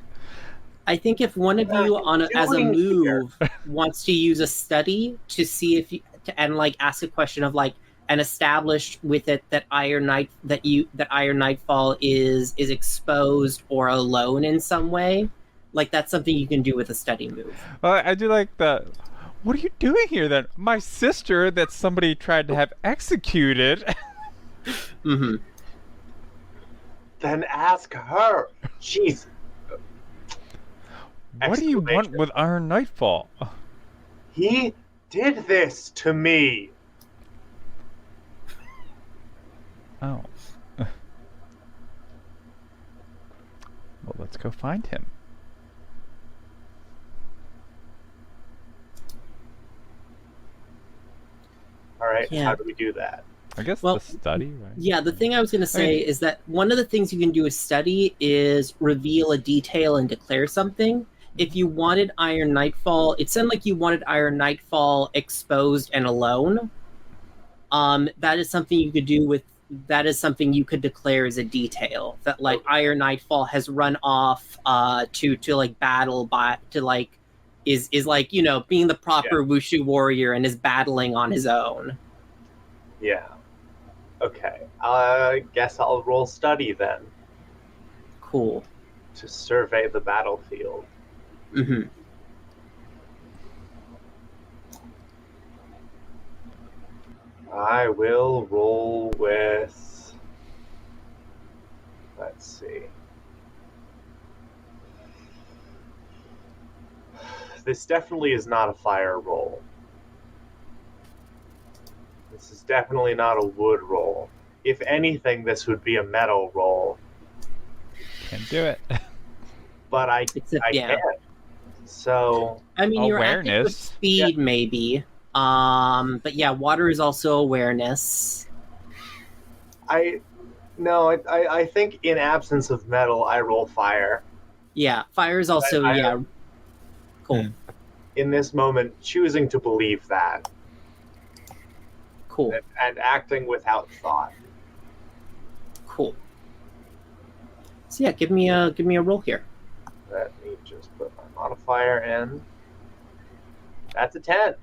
I think if one of you as a move wants to use a study to see if you and like ask a question of like and establish with it that Iron Nightfall is exposed or alone in some way, like that's something you can do with a study move. well, I do like the. What are you doing here then? My sister that somebody tried to have executed. Mm-hmm. Then ask her. Jeez. What do you want with Iron Nightfall? He did this to me. Oh. Well, let's go find him. All right. Yeah. How do we do that? I guess Well, the study, right? Yeah, the thing I was going to say is that one of the things you can do with study is reveal a detail and declare something. If you wanted Iron Nightfall, it sounded like you wanted Iron Nightfall exposed and alone. That is something you could do with. That is something you could declare as a detail that like Iron Nightfall has run off to like battle to like is like, you know, being the proper Wushu warrior and is battling on his own. Yeah. Okay. I guess I'll roll study then Cool. to survey the battlefield. Mm-hmm. I will roll with. Let's see. This definitely is not a fire roll. This is definitely not a wood roll. If anything, this would be a metal roll. Can't do it. But I can't. So I mean, you're acting with Awareness. speed, maybe. But yeah, water is also awareness. I think in absence of metal, I roll fire. Yeah, fire is also cool. In this moment, choosing to believe that Cool. and acting without thought. Cool. So yeah, give me a roll here. Let me just put my modifier in. That's a 10.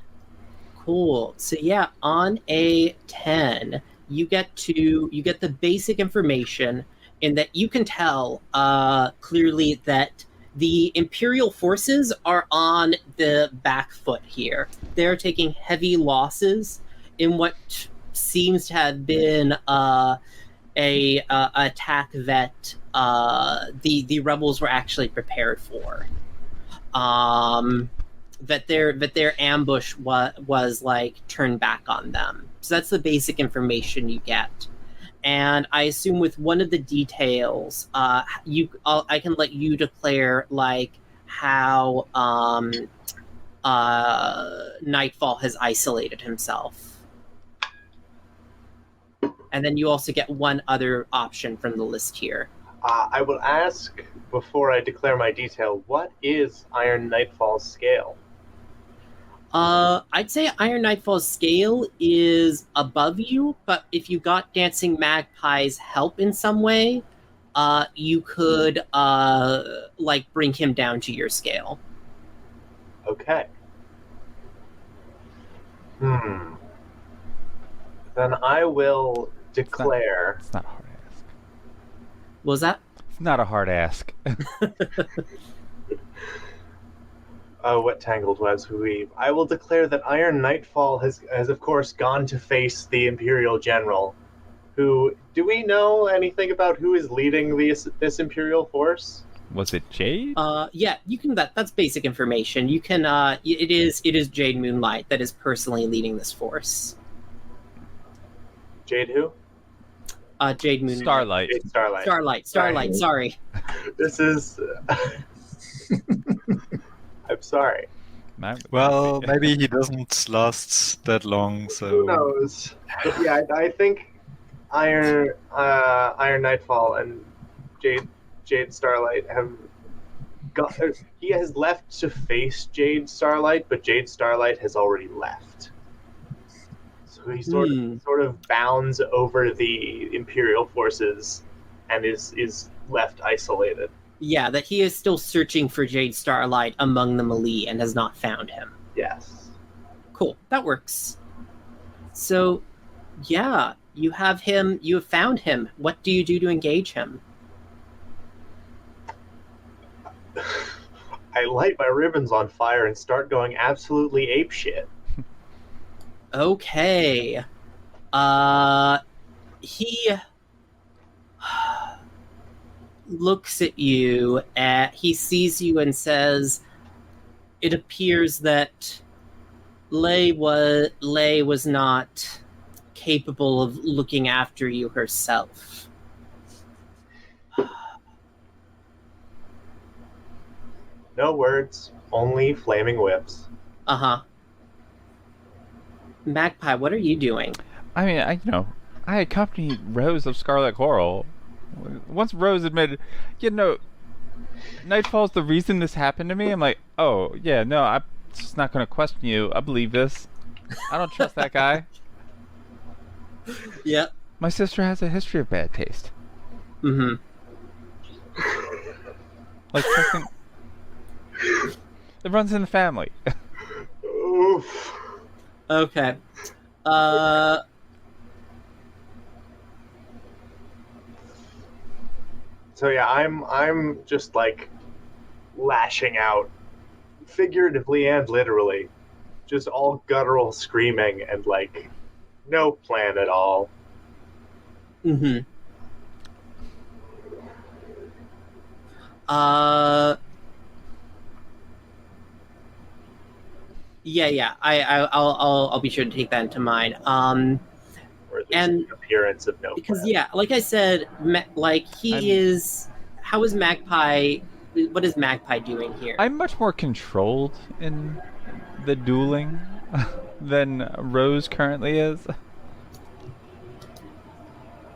Cool. So yeah, on a 10, you get the basic information in that you can tell clearly that the Imperial forces are on the back foot here. They're taking heavy losses in what seems to have been a attack that the rebels were actually prepared for. that their ambush was like turned back on them. So that's the basic information you get. And I assume with one of the details, I can let you declare like how Nightfall has isolated himself. And then you also get one other option from the list here. I will ask, before I declare my detail, what is Iron Nightfall's scale? I'd say Iron Nightfall's scale is above you, but if you got Dancing Magpie's help in some way, you could like bring him down to your scale. Okay. Then I will declare. It's not a hard ask. What was that? It's not a hard ask. Oh, what tangled webs we weave. I will declare that Iron Nightfall has of course gone to face the Imperial General. Who, do we know anything about who is leading this Imperial force? Was it Jade? Yeah, you can. That's basic information. You can. It is Jade Moonlight that is personally leading this force. Jade who? Jade Moonlight. Starlight. Jade Starlight. Starlight. Sorry. This is. I'm sorry. Well, maybe he doesn't last that long, so... Who knows? But yeah, I think Iron Nightfall and Jade Starlight have got. He has left to face Jade Starlight, but Jade Starlight has already left. So he sort of bounds over the Imperial forces and is left isolated. Yeah, that he is still searching for Jade Starlight among the Melee and has not found him. Yes. Cool, that works. So, yeah, you have him. You have found him. What do you do to engage him? I light my ribbons on fire and start going absolutely apeshit. Okay. He looks at you, he sees you and says, it appears that Lei was not capable of looking after you herself. No words, only flaming whips. Uh-huh. Magpie, what are you doing? I mean, I accompanied Rose of Scarlet Coral. Once Rose admitted, Nightfall's the reason this happened to me, I'm like, oh, yeah, no, I'm just not going to question you. I believe this. I don't trust that guy. Yep. My sister has a history of bad taste. Mm-hmm. Like, trusting... It runs in the family. Oof. Okay. So yeah, I'm just like lashing out, figuratively and literally, just all guttural screaming and like no plan at all. Mm-hmm. Yeah. I'll be sure to take that into mind. Or at least an appearance of no Because plan. yeah, like I said, how is Magpie? What is Magpie doing here? I'm much more controlled in the dueling than Rose currently is.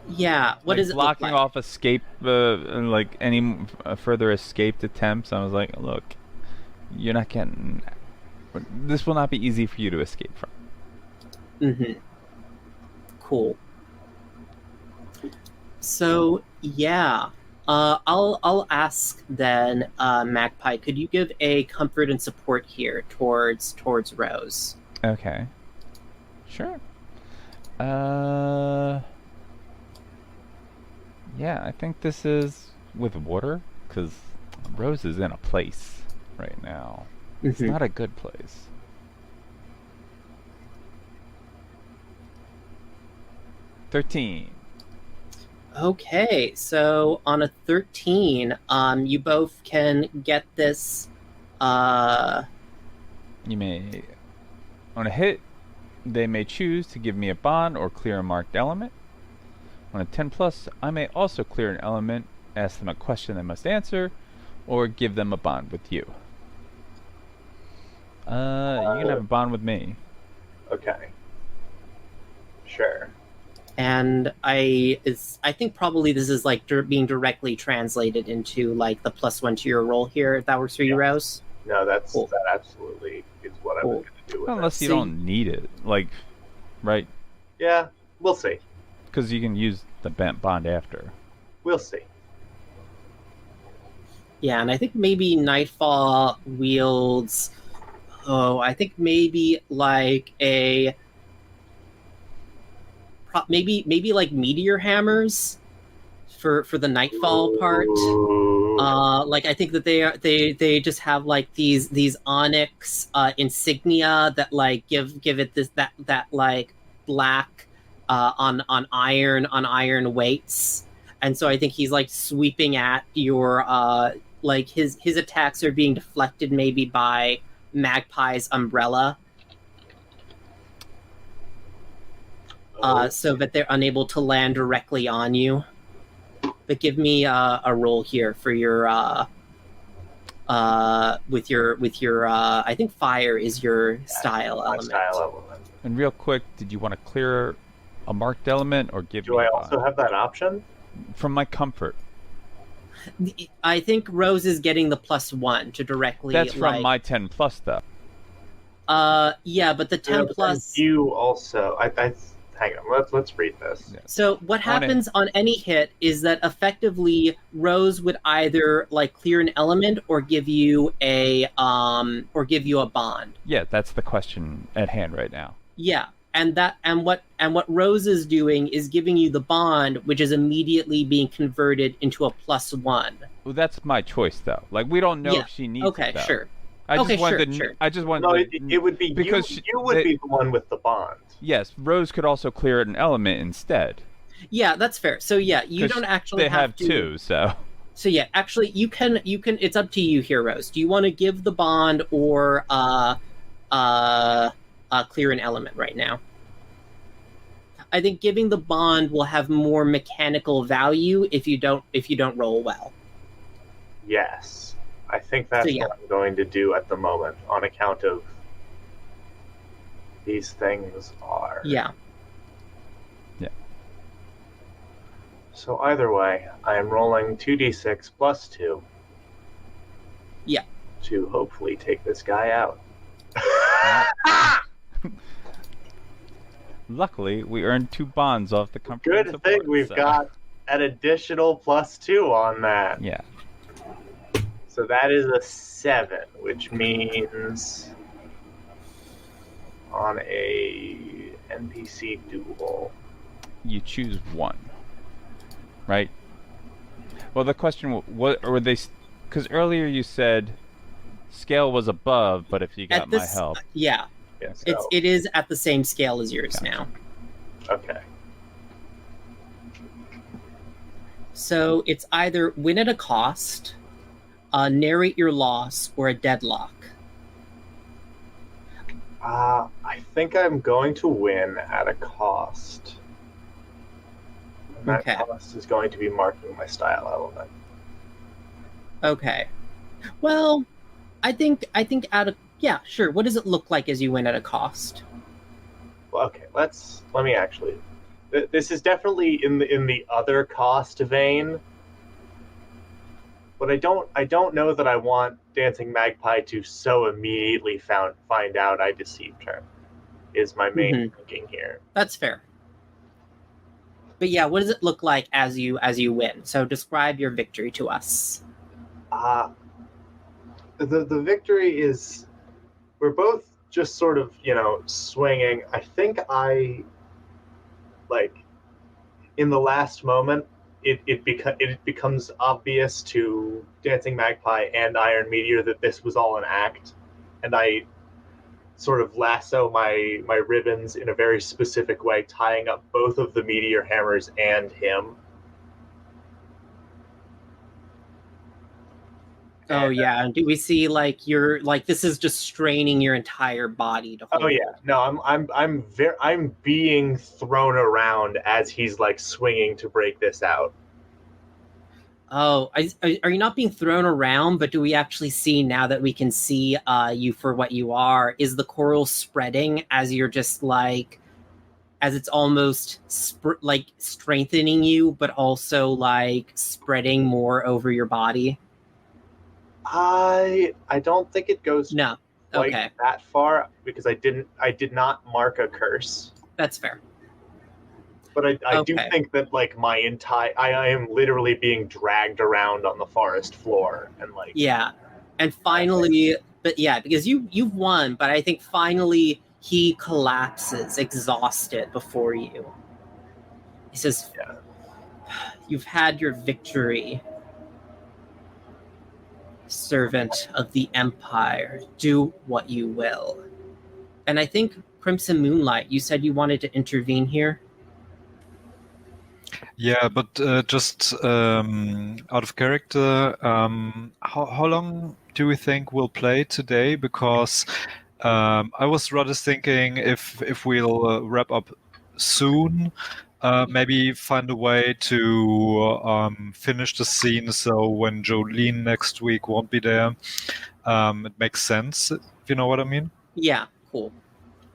Yeah, what like is it look blocking like? off escape, like any further escaped attempts. I was like, look, you're not getting. This will not be easy for you to escape from. Mm-hmm. Cool. So yeah, I'll ask then, Magpie. Could you give a comfort and support here towards Rose? Okay. Sure. Yeah, I think this is with water, because Rose is in a place right now. It's Mhm. not a good place. $13. Okay, so on a 13, you both can get this You may, on a hit, they may choose to give me a bond or clear a marked element. On a 10 plus, I may also clear an element, ask them a question they must answer, or give them a bond with you. You can have a bond with me. Okay. Sure. And I think probably this is like being directly translated into like the +1 to your roll here. If that works for you, Yes. Rose. No, that Cool. absolutely is what I was Cool. going to do with Unless it. you don't need it, like, right? Yeah, we'll see. Because you can use the bond after. We'll see. Yeah, and I think maybe Nightfall wields. Oh, I think maybe like maybe like meteor hammers for the Nightfall part. Ooh. Like I think that they just have like these onyx insignia that like give it this that like black on iron weights, and so I think he's like sweeping at your like his attacks are being deflected maybe by Magpie's umbrella. So that they're unable to land directly on you. But give me a roll here for your with your I think fire is your style my element. style element. And real quick, did you want to clear a marked element or give Do me I a also bond? have that option? From my comfort. I think Rose is getting the +1 to directly. That's from like, my 10 plus though. Yeah, but the 10 plus. You also. Hang on. Let's read this. Yeah. So what happens on any hit is that effectively Rose would either like clear an element or give you a bond. Yeah, that's the question at hand right now. Yeah, and what Rose is doing is giving you the bond, which is immediately being converted into a +1. Well, that's my choice though. Like we don't know Yeah. if she needs Okay, it though. sure. I just Okay, wanted sure. to. I just wanted No, to. it would be because you would be the one with the bond. Yes, Rose could also clear an element instead. Yeah, that's fair. So yeah, you 'Cause don't actually they have to. two, so. So yeah, actually, you can. It's up to you here, Rose. Do you want to give the bond or clear an element right now? I think giving the bond will have more mechanical value if you don't roll well. Yes. I think that's So, yeah. what I'm going to do at the moment on account of these things are. Yeah. So either way, I am rolling 2d6 plus 2. Yeah. To hopefully take this guy out. Luckily, we earned 2 bonds off the comfort. Good and thing support, we've so. got an additional +2 on that. Yeah. So that is a 7, which means on a NPC duel. You choose one. Right? Well, the question, what were they... Because earlier you said scale was above, but if you got my help... Yeah. Yeah, so, It is at the same scale as yours Gotcha. now. okay. So it's either win at a cost, narrate your loss, or a deadlock. I think I'm going to win at a cost. And that Okay. cost is going to be marking my style element. Okay. Well, I think at a yeah, sure. What does it look like as you win at a cost? Well, okay, let me actually. This is definitely in the other cost vein, but I don't know that I want Dancing Magpie to so immediately find out I deceived her. Is my main thinking here. That's fair. But yeah, what does it look like as you win? So describe your victory to us. The victory is we're both just sort of swinging. I think I in the last moment it becomes obvious to Dancing Magpie and Iron Meteor that this was all an act, and I sort of lasso my ribbons in a very specific way, tying up both of the meteor hammers and him. Oh And, yeah, and do we see like you're like this is just straining your entire body to hold? Oh yeah, no, I'm being thrown around as he's like swinging to break this out. Oh, are you not being thrown around? But do we actually see now that we can see you for what you are? Is the coral spreading as you're just like, as it's almost like strengthening you, but also like spreading more over your body? I don't think it goes No. quite Okay, that far because I did not mark a curse. that's fair. But I do Okay. think that like my entire I am literally being dragged around on the forest floor and like Yeah, and finally, but yeah, because you've won, but I think finally he collapses, exhausted before you. He says, Yeah. "You've had your victory, servant of the Empire. Do what you will." And I think Crimson Moonlight, you said you wanted to intervene here. Yeah, but just out of character, how long do we think we'll play today? Because I was rather thinking if we'll wrap up soon, maybe find a way to finish the scene so when Jolene next week won't be there, it makes sense, if you know what I mean. Yeah, cool.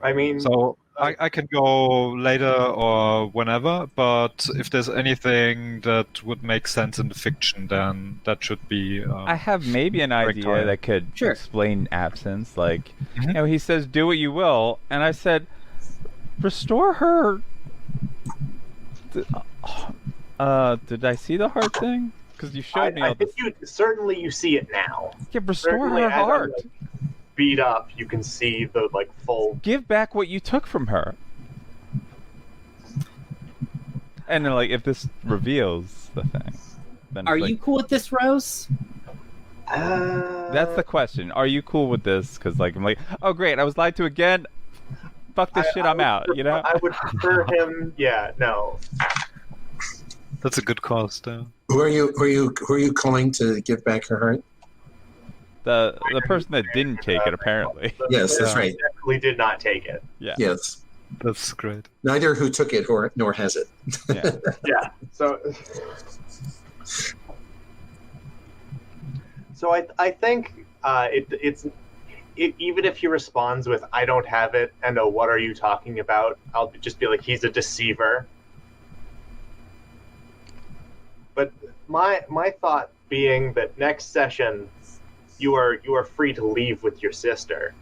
I mean So I can go later or whenever, but if there's anything that would make sense in the fiction, then that should be. I have maybe an correct idea time. that could Sure. explain absence. Like, Mhm. you know, he says, "Do what you will," and I said, "Restore her." Did I see the heart thing? Because you showed me all I think this. you see it now. Yeah, restore Certainly, her as I'm, heart. like, beat up, you can see the like full. Give back what you took from her. And then, like, if this reveals the thing, then Are it's like, you cool with this, Rose? that's the question. Are you cool with this? Because, like, I'm like, oh great, I was lied to again. Fuck this shit, I'm would out. You know. I would prefer him. Yeah, no. That's a good cause, though. Who are you calling to give back her heart? The person that didn't take it, apparently. Yes, that's Yeah. right. Definitely did not take it. Yeah. Yes. That's great. Neither who took it nor has it. Yeah. Yeah. So I think even if he responds with "I don't have it" and "Oh, what are you talking about?" I'll just be like, "He's a deceiver." But my thought being that next session, you are free to leave with your sister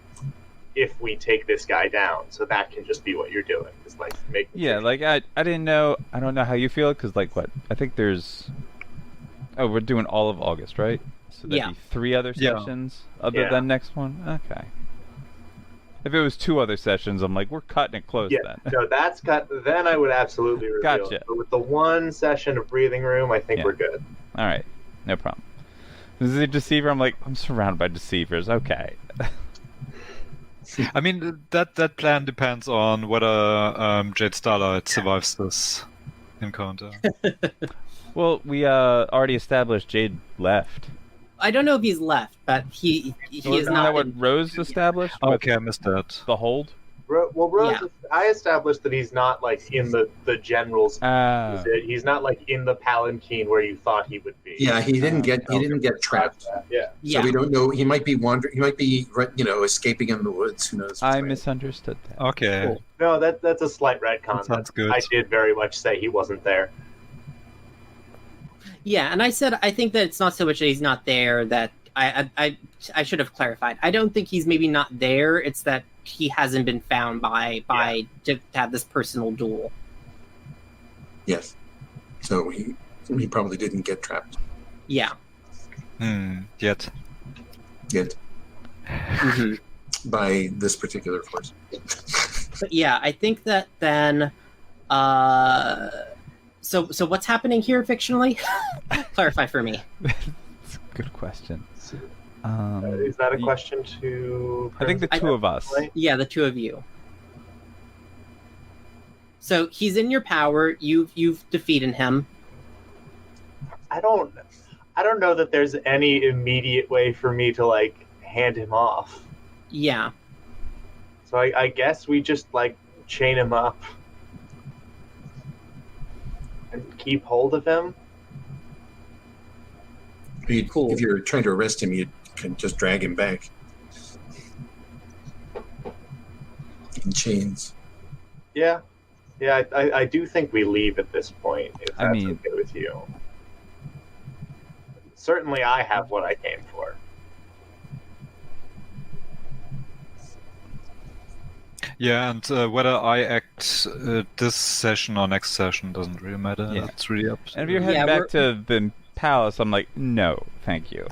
if we take this guy down. So that can just be what you're doing. Is like make. Yeah, like I didn't know. I don't know how you feel because like what I think there's. Oh, we're doing all of August, right? So that'd Yeah. be 3 other Yeah. sessions other Yeah. than next one. Okay. If it was 2 other sessions, I'm like, we're cutting it close Yeah, then. no, that's cut. Then I would absolutely reveal. Gotcha. It. But with the one session of breathing room, I think Yeah. we're good. All right, no problem. This is a deceiver. I'm like, I'm surrounded by deceivers. Okay. I mean, that plan depends on whether Jade Starlight survives this encounter. Well, we already established Jade left. I don't know if he's left, but he is Isn't not. that what Rose established? with Okay, I missed that. The hold. Well, Rose, Yeah. I established that he's not like in the general's. Ah. He's not like in the palanquin where you thought he would be. Yeah, he didn't get trapped. Yeah. So Yeah. we don't know. He might be wandering. He might be, escaping in the woods. Who knows? I misunderstood that. Okay, Cool. No, that's a slight retcon. that sounds good. I did very much say he wasn't there. Yeah, and I said I think that it's not so much that he's not there. That I should have clarified. I don't think he's maybe not there. It's that he hasn't been found by to have this personal duel. Yes. So he probably didn't get trapped Yeah. Yet. yet Mhm. by this particular force. But yeah, I think that then. So what's happening here fictionally? Clarify for me. It's a good question. Is that a y- question to? I think the 2 of us. Right? Yeah, the 2 of you. So he's in your power. You've defeated him. I don't know that there's any immediate way for me to like hand him off. Yeah. So I guess we just like chain him up and keep hold of him. Cool. If you're trying to arrest him, you can just drag him back in chains. Yeah, I do think we leave at this point, if that's okay with you. Certainly I have what I came for. Yeah, and whether I act this session or next session doesn't really matter. Yeah. It's really up. And if you're heading back to the palace, I'm like, no, thank you.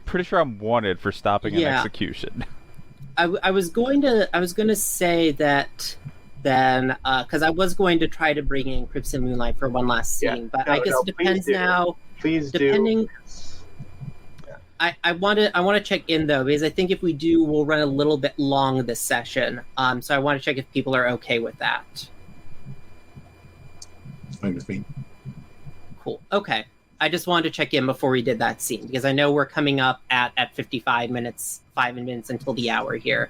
Pretty sure I'm wanted for stopping an execution. I was going to say that then, because I was going to try to bring in Crimson Moonlight for one last scene, but I guess it depends now. Please depending, do. I want to check in though, because I think if we do, we'll run a little bit long this session. So I want to check if people are okay with that. Fine with me. Cool. Okay. I just wanted to check in before we did that scene, because I know we're coming up at 55 minutes, 5 minutes until the hour here.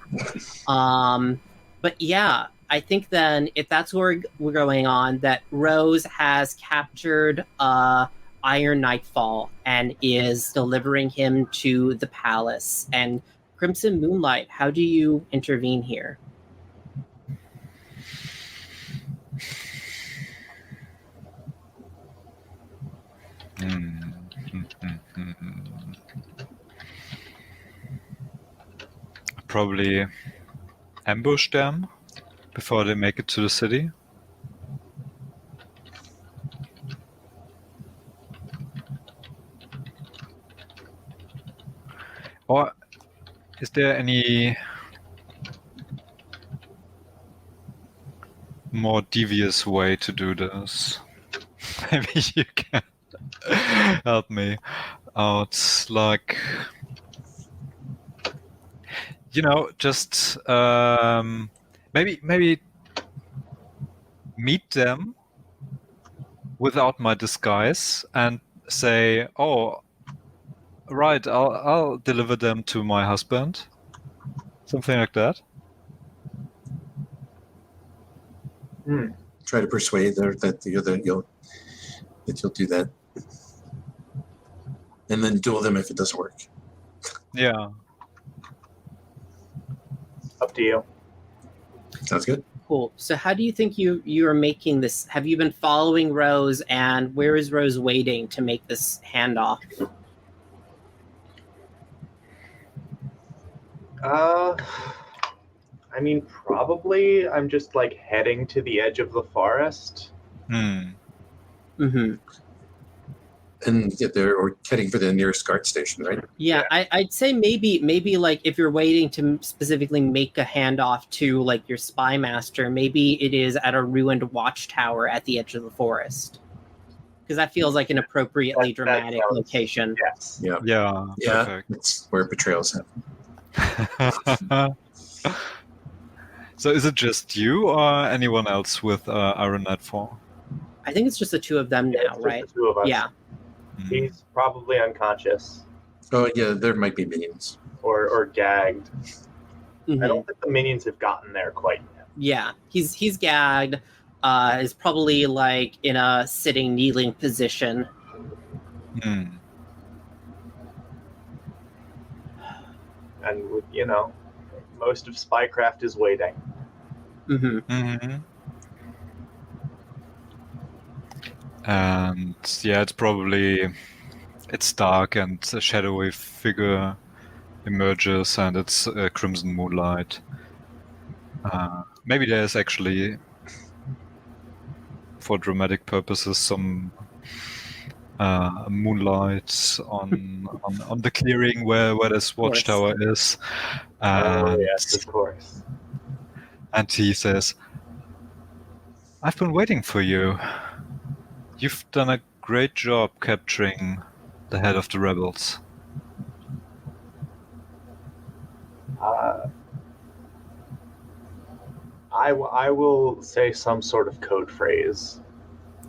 But yeah, I think then if that's where we're going on, that Rose has captured Iron Nightfall and is delivering him to the palace. And Crimson Moonlight, how do you intervene here? Probably ambush them before they make it to the city. Or is there any more devious way to do this? Maybe you can help me out. Like, just maybe meet them without my disguise and say, "Oh, right, I'll deliver them to my husband," something like that. Try to persuade her that you'll do that, and then duel them if it doesn't work. Yeah. Up to you. Sounds good. Cool. So how do you think you are making this? Have you been following Rose, and where is Rose waiting to make this handoff? I mean, probably I'm just like heading to the edge of the forest. Mm-hmm. And get there, or heading for the nearest guard station, right? Yeah, I'd say maybe like if you're waiting to specifically make a handoff to like your spy master, maybe it is at a ruined watchtower at the edge of the forest, because that feels like an appropriately dramatic location. Yes. Yeah. Perfect. That's where betrayals happen. So is it just you or anyone else with Iron Nightfall? I think it's just the two of them now, right? The two of us. Yeah. He's probably unconscious. Oh yeah, there might be minions. Or gagged. Mm-hmm. I don't think the minions have gotten there quite yet. Yeah, he's gagged. Is probably like in a sitting, kneeling position. And most of Spycraft is waiting. Mm-hmm. And yeah, it's dark and a shadowy figure emerges, and it's Crimson Moonlight. Maybe there's actually, for dramatic purposes, some moonlight on the clearing where this watchtower is. And, yes, of course. And he says, "I've been waiting for you. You've done a great job capturing the head of the rebels." I will say some sort of code phrase.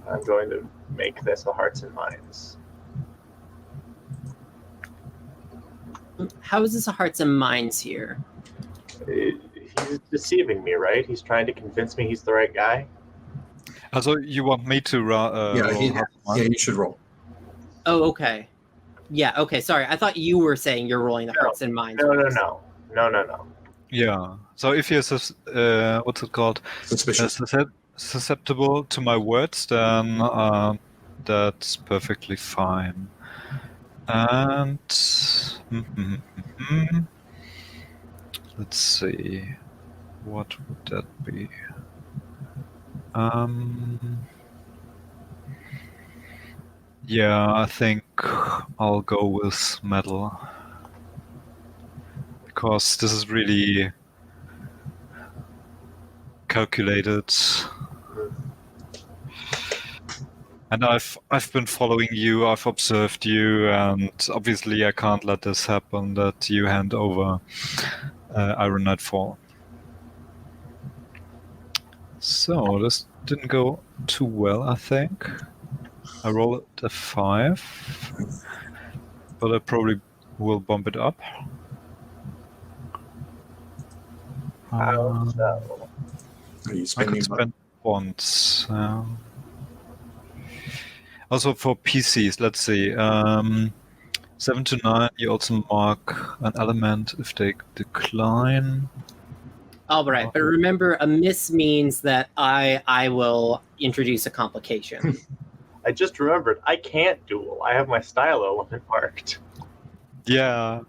I'm going to make this a Hearts and Minds. How is this a Hearts and Minds here? He's deceiving me, right? He's trying to convince me he's the right guy. Also, you want me to roll? Yeah, you should roll. Oh, okay. Yeah, okay, sorry. I thought you were saying you're rolling the Hearts and Minds. No. Yeah. So if you're what's it called? Suspicious. Susceptible to my words, then that's perfectly fine. And let's see, what would that be? Yeah, I think I'll go with metal, because this is really calculated. And I've been following you, I've observed you, and obviously I can't let this happen, that you hand over Iron Nightfall. So this didn't go too well, I think. I rolled a 5, but I probably will bump it up. How so? Are you I spending could spend once. Also for PCs, let's see. 7 to 9, you also mark an element if they decline. All right, but remember, a miss means that I will introduce a complication. I just remembered, I can't duel. I have my style element marked. Yeah,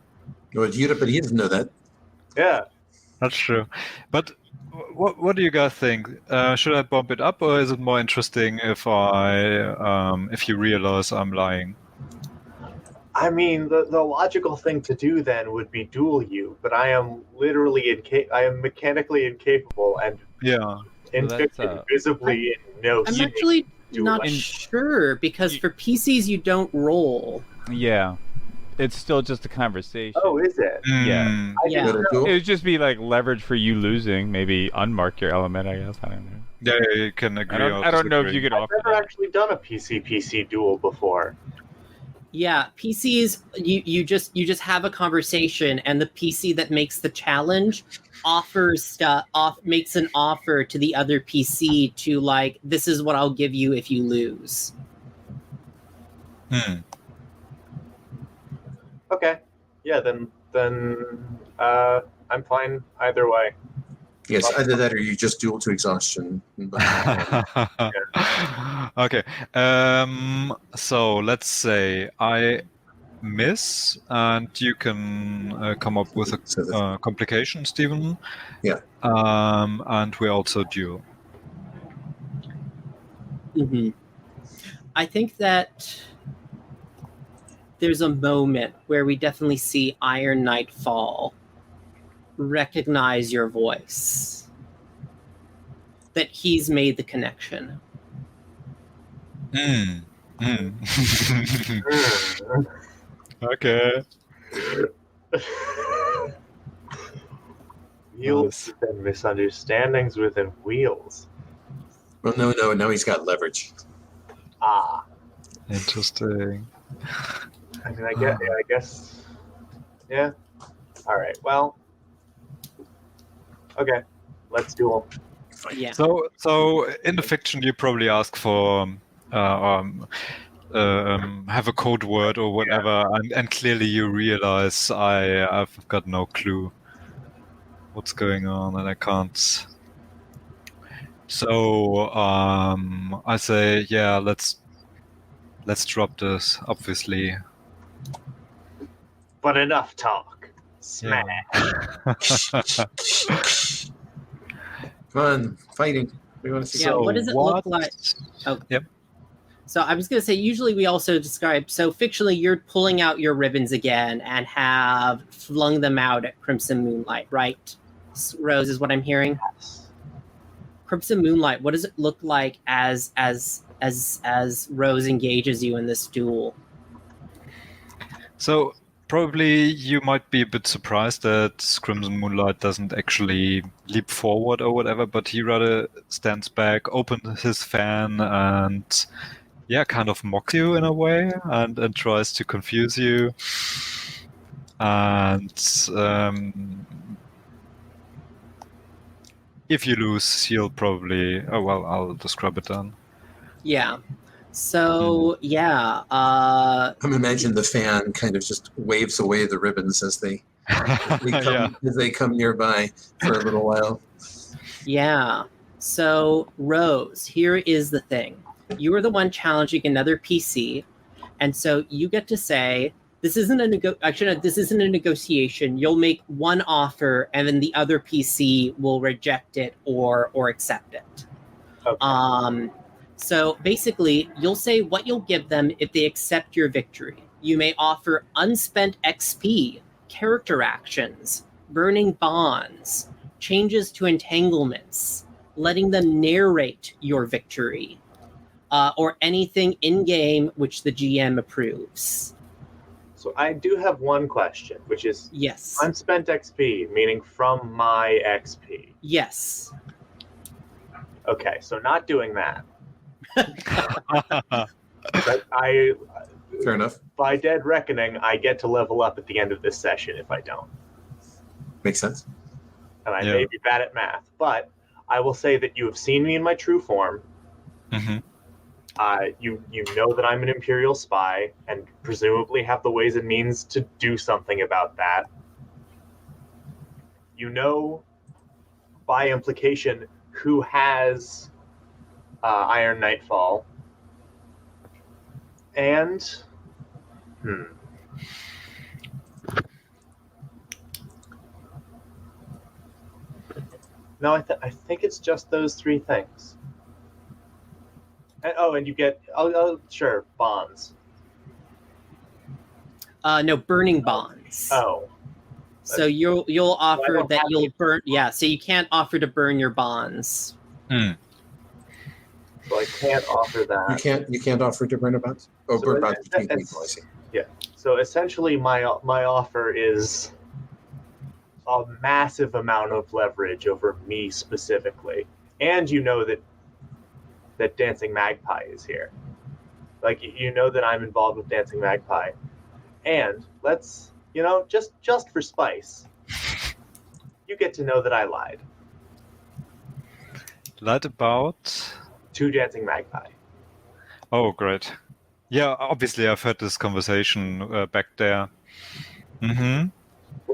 But he doesn't know that. Yeah. that's true. But what do you guys think? Should I bump it up, or is it more interesting if if you realize I'm lying? I mean, the logical thing to do then would be duel you, but I am literally I am mechanically incapable and Yeah. visibly in no I'm state actually to not like- sure, because for PCs you don't roll. Yeah. It's still just a conversation. Oh, is it? Yeah. Mm. I Yeah. didn't Better know. duel? It would just be like leverage for you losing. Maybe unmark your element, I guess. I don't know. Yeah, you can agree. or I don't know if disagree. you could I've offer never that. actually done a PC duel before. Yeah, PCs you just have a conversation, and the PC that makes the challenge makes an offer to the other PC to, like, this is what I'll give you if you lose. Okay. Yeah, then I'm fine either way. Yes, either that or you just duel to exhaustion. Okay. So let's say I miss, and you can come up with So a complication, Stephen. Yeah. And we also duel. Mm-hmm. I think that there's a moment where we definitely see Iron Knight fall, recognize your voice, that he's made the connection. Okay. Wheels and misunderstandings within wheels. Well, no, now he's got leverage. Ah. Interesting. I mean, I guess. Yeah. All right. Well. Okay. Let's duel. Yeah. So in the fiction, you probably ask for have a code word or whatever, and clearly you realize I've got no clue what's going on, and I can't. So I say, yeah, let's drop this. Obviously. But enough talk. Smash. Come on, fighting. We want to see. Yeah, what does it look like? Oh. Yep. So I was going to say, usually we also describe, so fictionally you're pulling out your ribbons again and have flung them out at Crimson Moonlight, right? Rose is what I'm hearing. Crimson Moonlight, what does it look like as Rose engages you in this duel? So Probably you might be a bit surprised that Crimson Moonlight doesn't actually leap forward or whatever, but he rather stands back, opens his fan, and kind of mocks you in a way, and tries to confuse you. And if you lose, he'll probably... Oh, well, I'll describe it then. Yeah. So, I'm imagining the fan kind of just waves away the ribbons as they come nearby for a little while. Yeah. So, Rose, here is the thing. You are the one challenging another PC, and so you get to say, this isn't a negotiation. You'll make one offer, and then the other PC will reject it or accept it. Okay. So basically, you'll say what you'll give them if they accept your victory. You may offer unspent XP, character actions, burning bonds, changes to entanglements, letting them narrate your victory, or anything in-game which the GM approves. So I do have one question, which is Yes. unspent XP, meaning from my XP. Yes. Okay, so not doing that. But I, Fair enough. by dead reckoning, I get to level up at the end of this session if I don't. Makes sense. And I may be bad at math, but I will say that you have seen me in my true form. Mm-hmm. You know that I'm an Imperial spy, and presumably have the ways and means to do something about that. You know, by implication, who has Iron Nightfall. And... No, I think it's just those three things. And you get... sure, bonds. No, burning bonds. Oh. So you'll offer don't that have you'll any- burn. Yeah, so you can't offer to burn your bonds. So I can't offer that. You can't offer to burn a bonds? Oh, So burn bonds between it's- people, I see. So essentially, my offer is a massive amount of leverage over me specifically, and you know that Dancing Magpie is here. Like, you know that I'm involved with Dancing Magpie, and let's just for spice, you get to know that I lied Lied about... to Dancing Magpie. Oh, great. Yeah, obviously I've heard this conversation back there. Mm-hmm.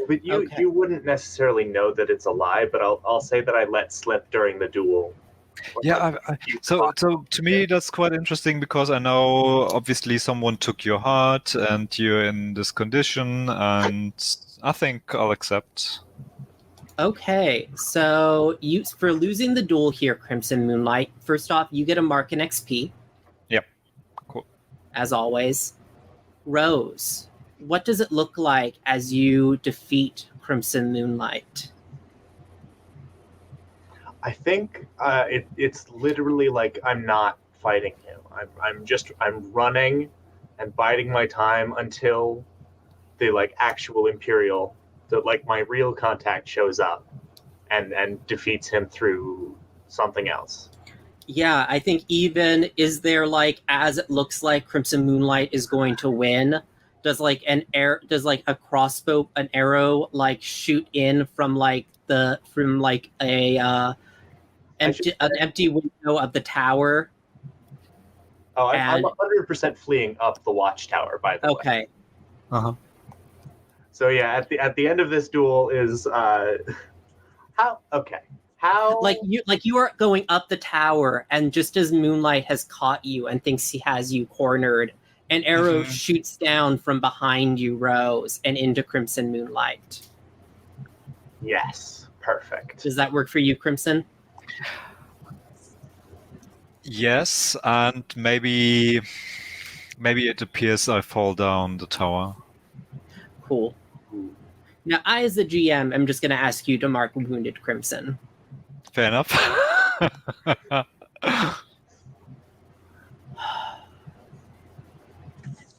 But Okay. you wouldn't necessarily know that it's a lie, but I'll say that I let slip during the duel. Yeah, so to me that's quite interesting because I know obviously someone took your heart and you're in this condition, and I think I'll accept. Okay, so for losing the duel here, Crimson Moonlight, first off, you get a mark in XP. Yep. Cool. As always. Rose, what does it look like as you defeat Crimson Moonlight? I think it's literally like I'm not fighting him. I'm running and biding my time until the actual Imperial, my real contact shows up and defeats him through something else. Yeah, I think even is there as it looks like Crimson Moonlight is going to win, does an crossbow, an arrow shoot in from an empty window of the tower? Oh, I'm 100% fleeing up the watchtower, by the way. Okay. Uh-huh. So yeah, at the end of this duel is how You are going up the tower, and just as Moonlight has caught you and thinks he has you cornered, an arrow shoots down from behind you, Rose, and into Crimson Moonlight. Yes, perfect. Does that work for you, Crimson? Yes, and maybe it appears I fall down the tower. Cool. Now, I, as the GM, am just going to ask you to mark Wounded Crimson. Fair enough.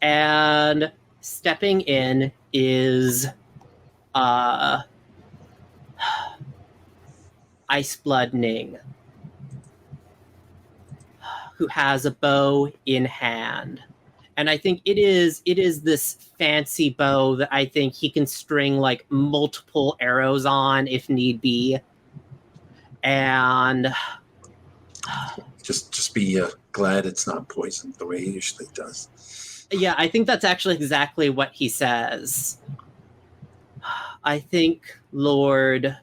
And step stepping in is Iceblood Ning, who has a bow in hand. And I think it is this fancy bow that I think he can string like multiple arrows on if need be. And just be glad it's not poisoned the way he usually does. yeah, I think that's actually exactly what he says. I think Lord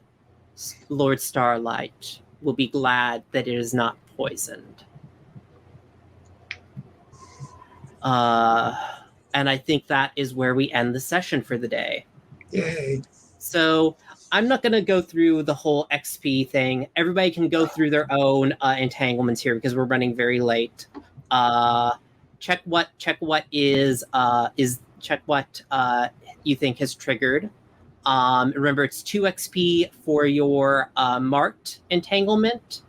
Starlight will be glad that it is not poisoned. And I think that is where we end the session for the day. Yay. So I'm not going to go through the whole XP thing. Everybody can go through their own entanglements here because we're running very late. Check what you think has triggered. Remember, it's 2 XP for your marked entanglement,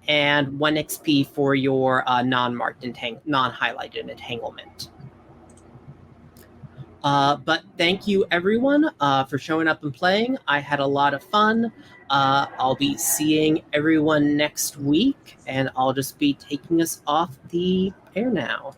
and 1 XP for your non-highlighted entanglement. But thank you, everyone, for showing up and playing. I had a lot of fun. I'll be seeing everyone next week, and I'll just be taking us off the air now.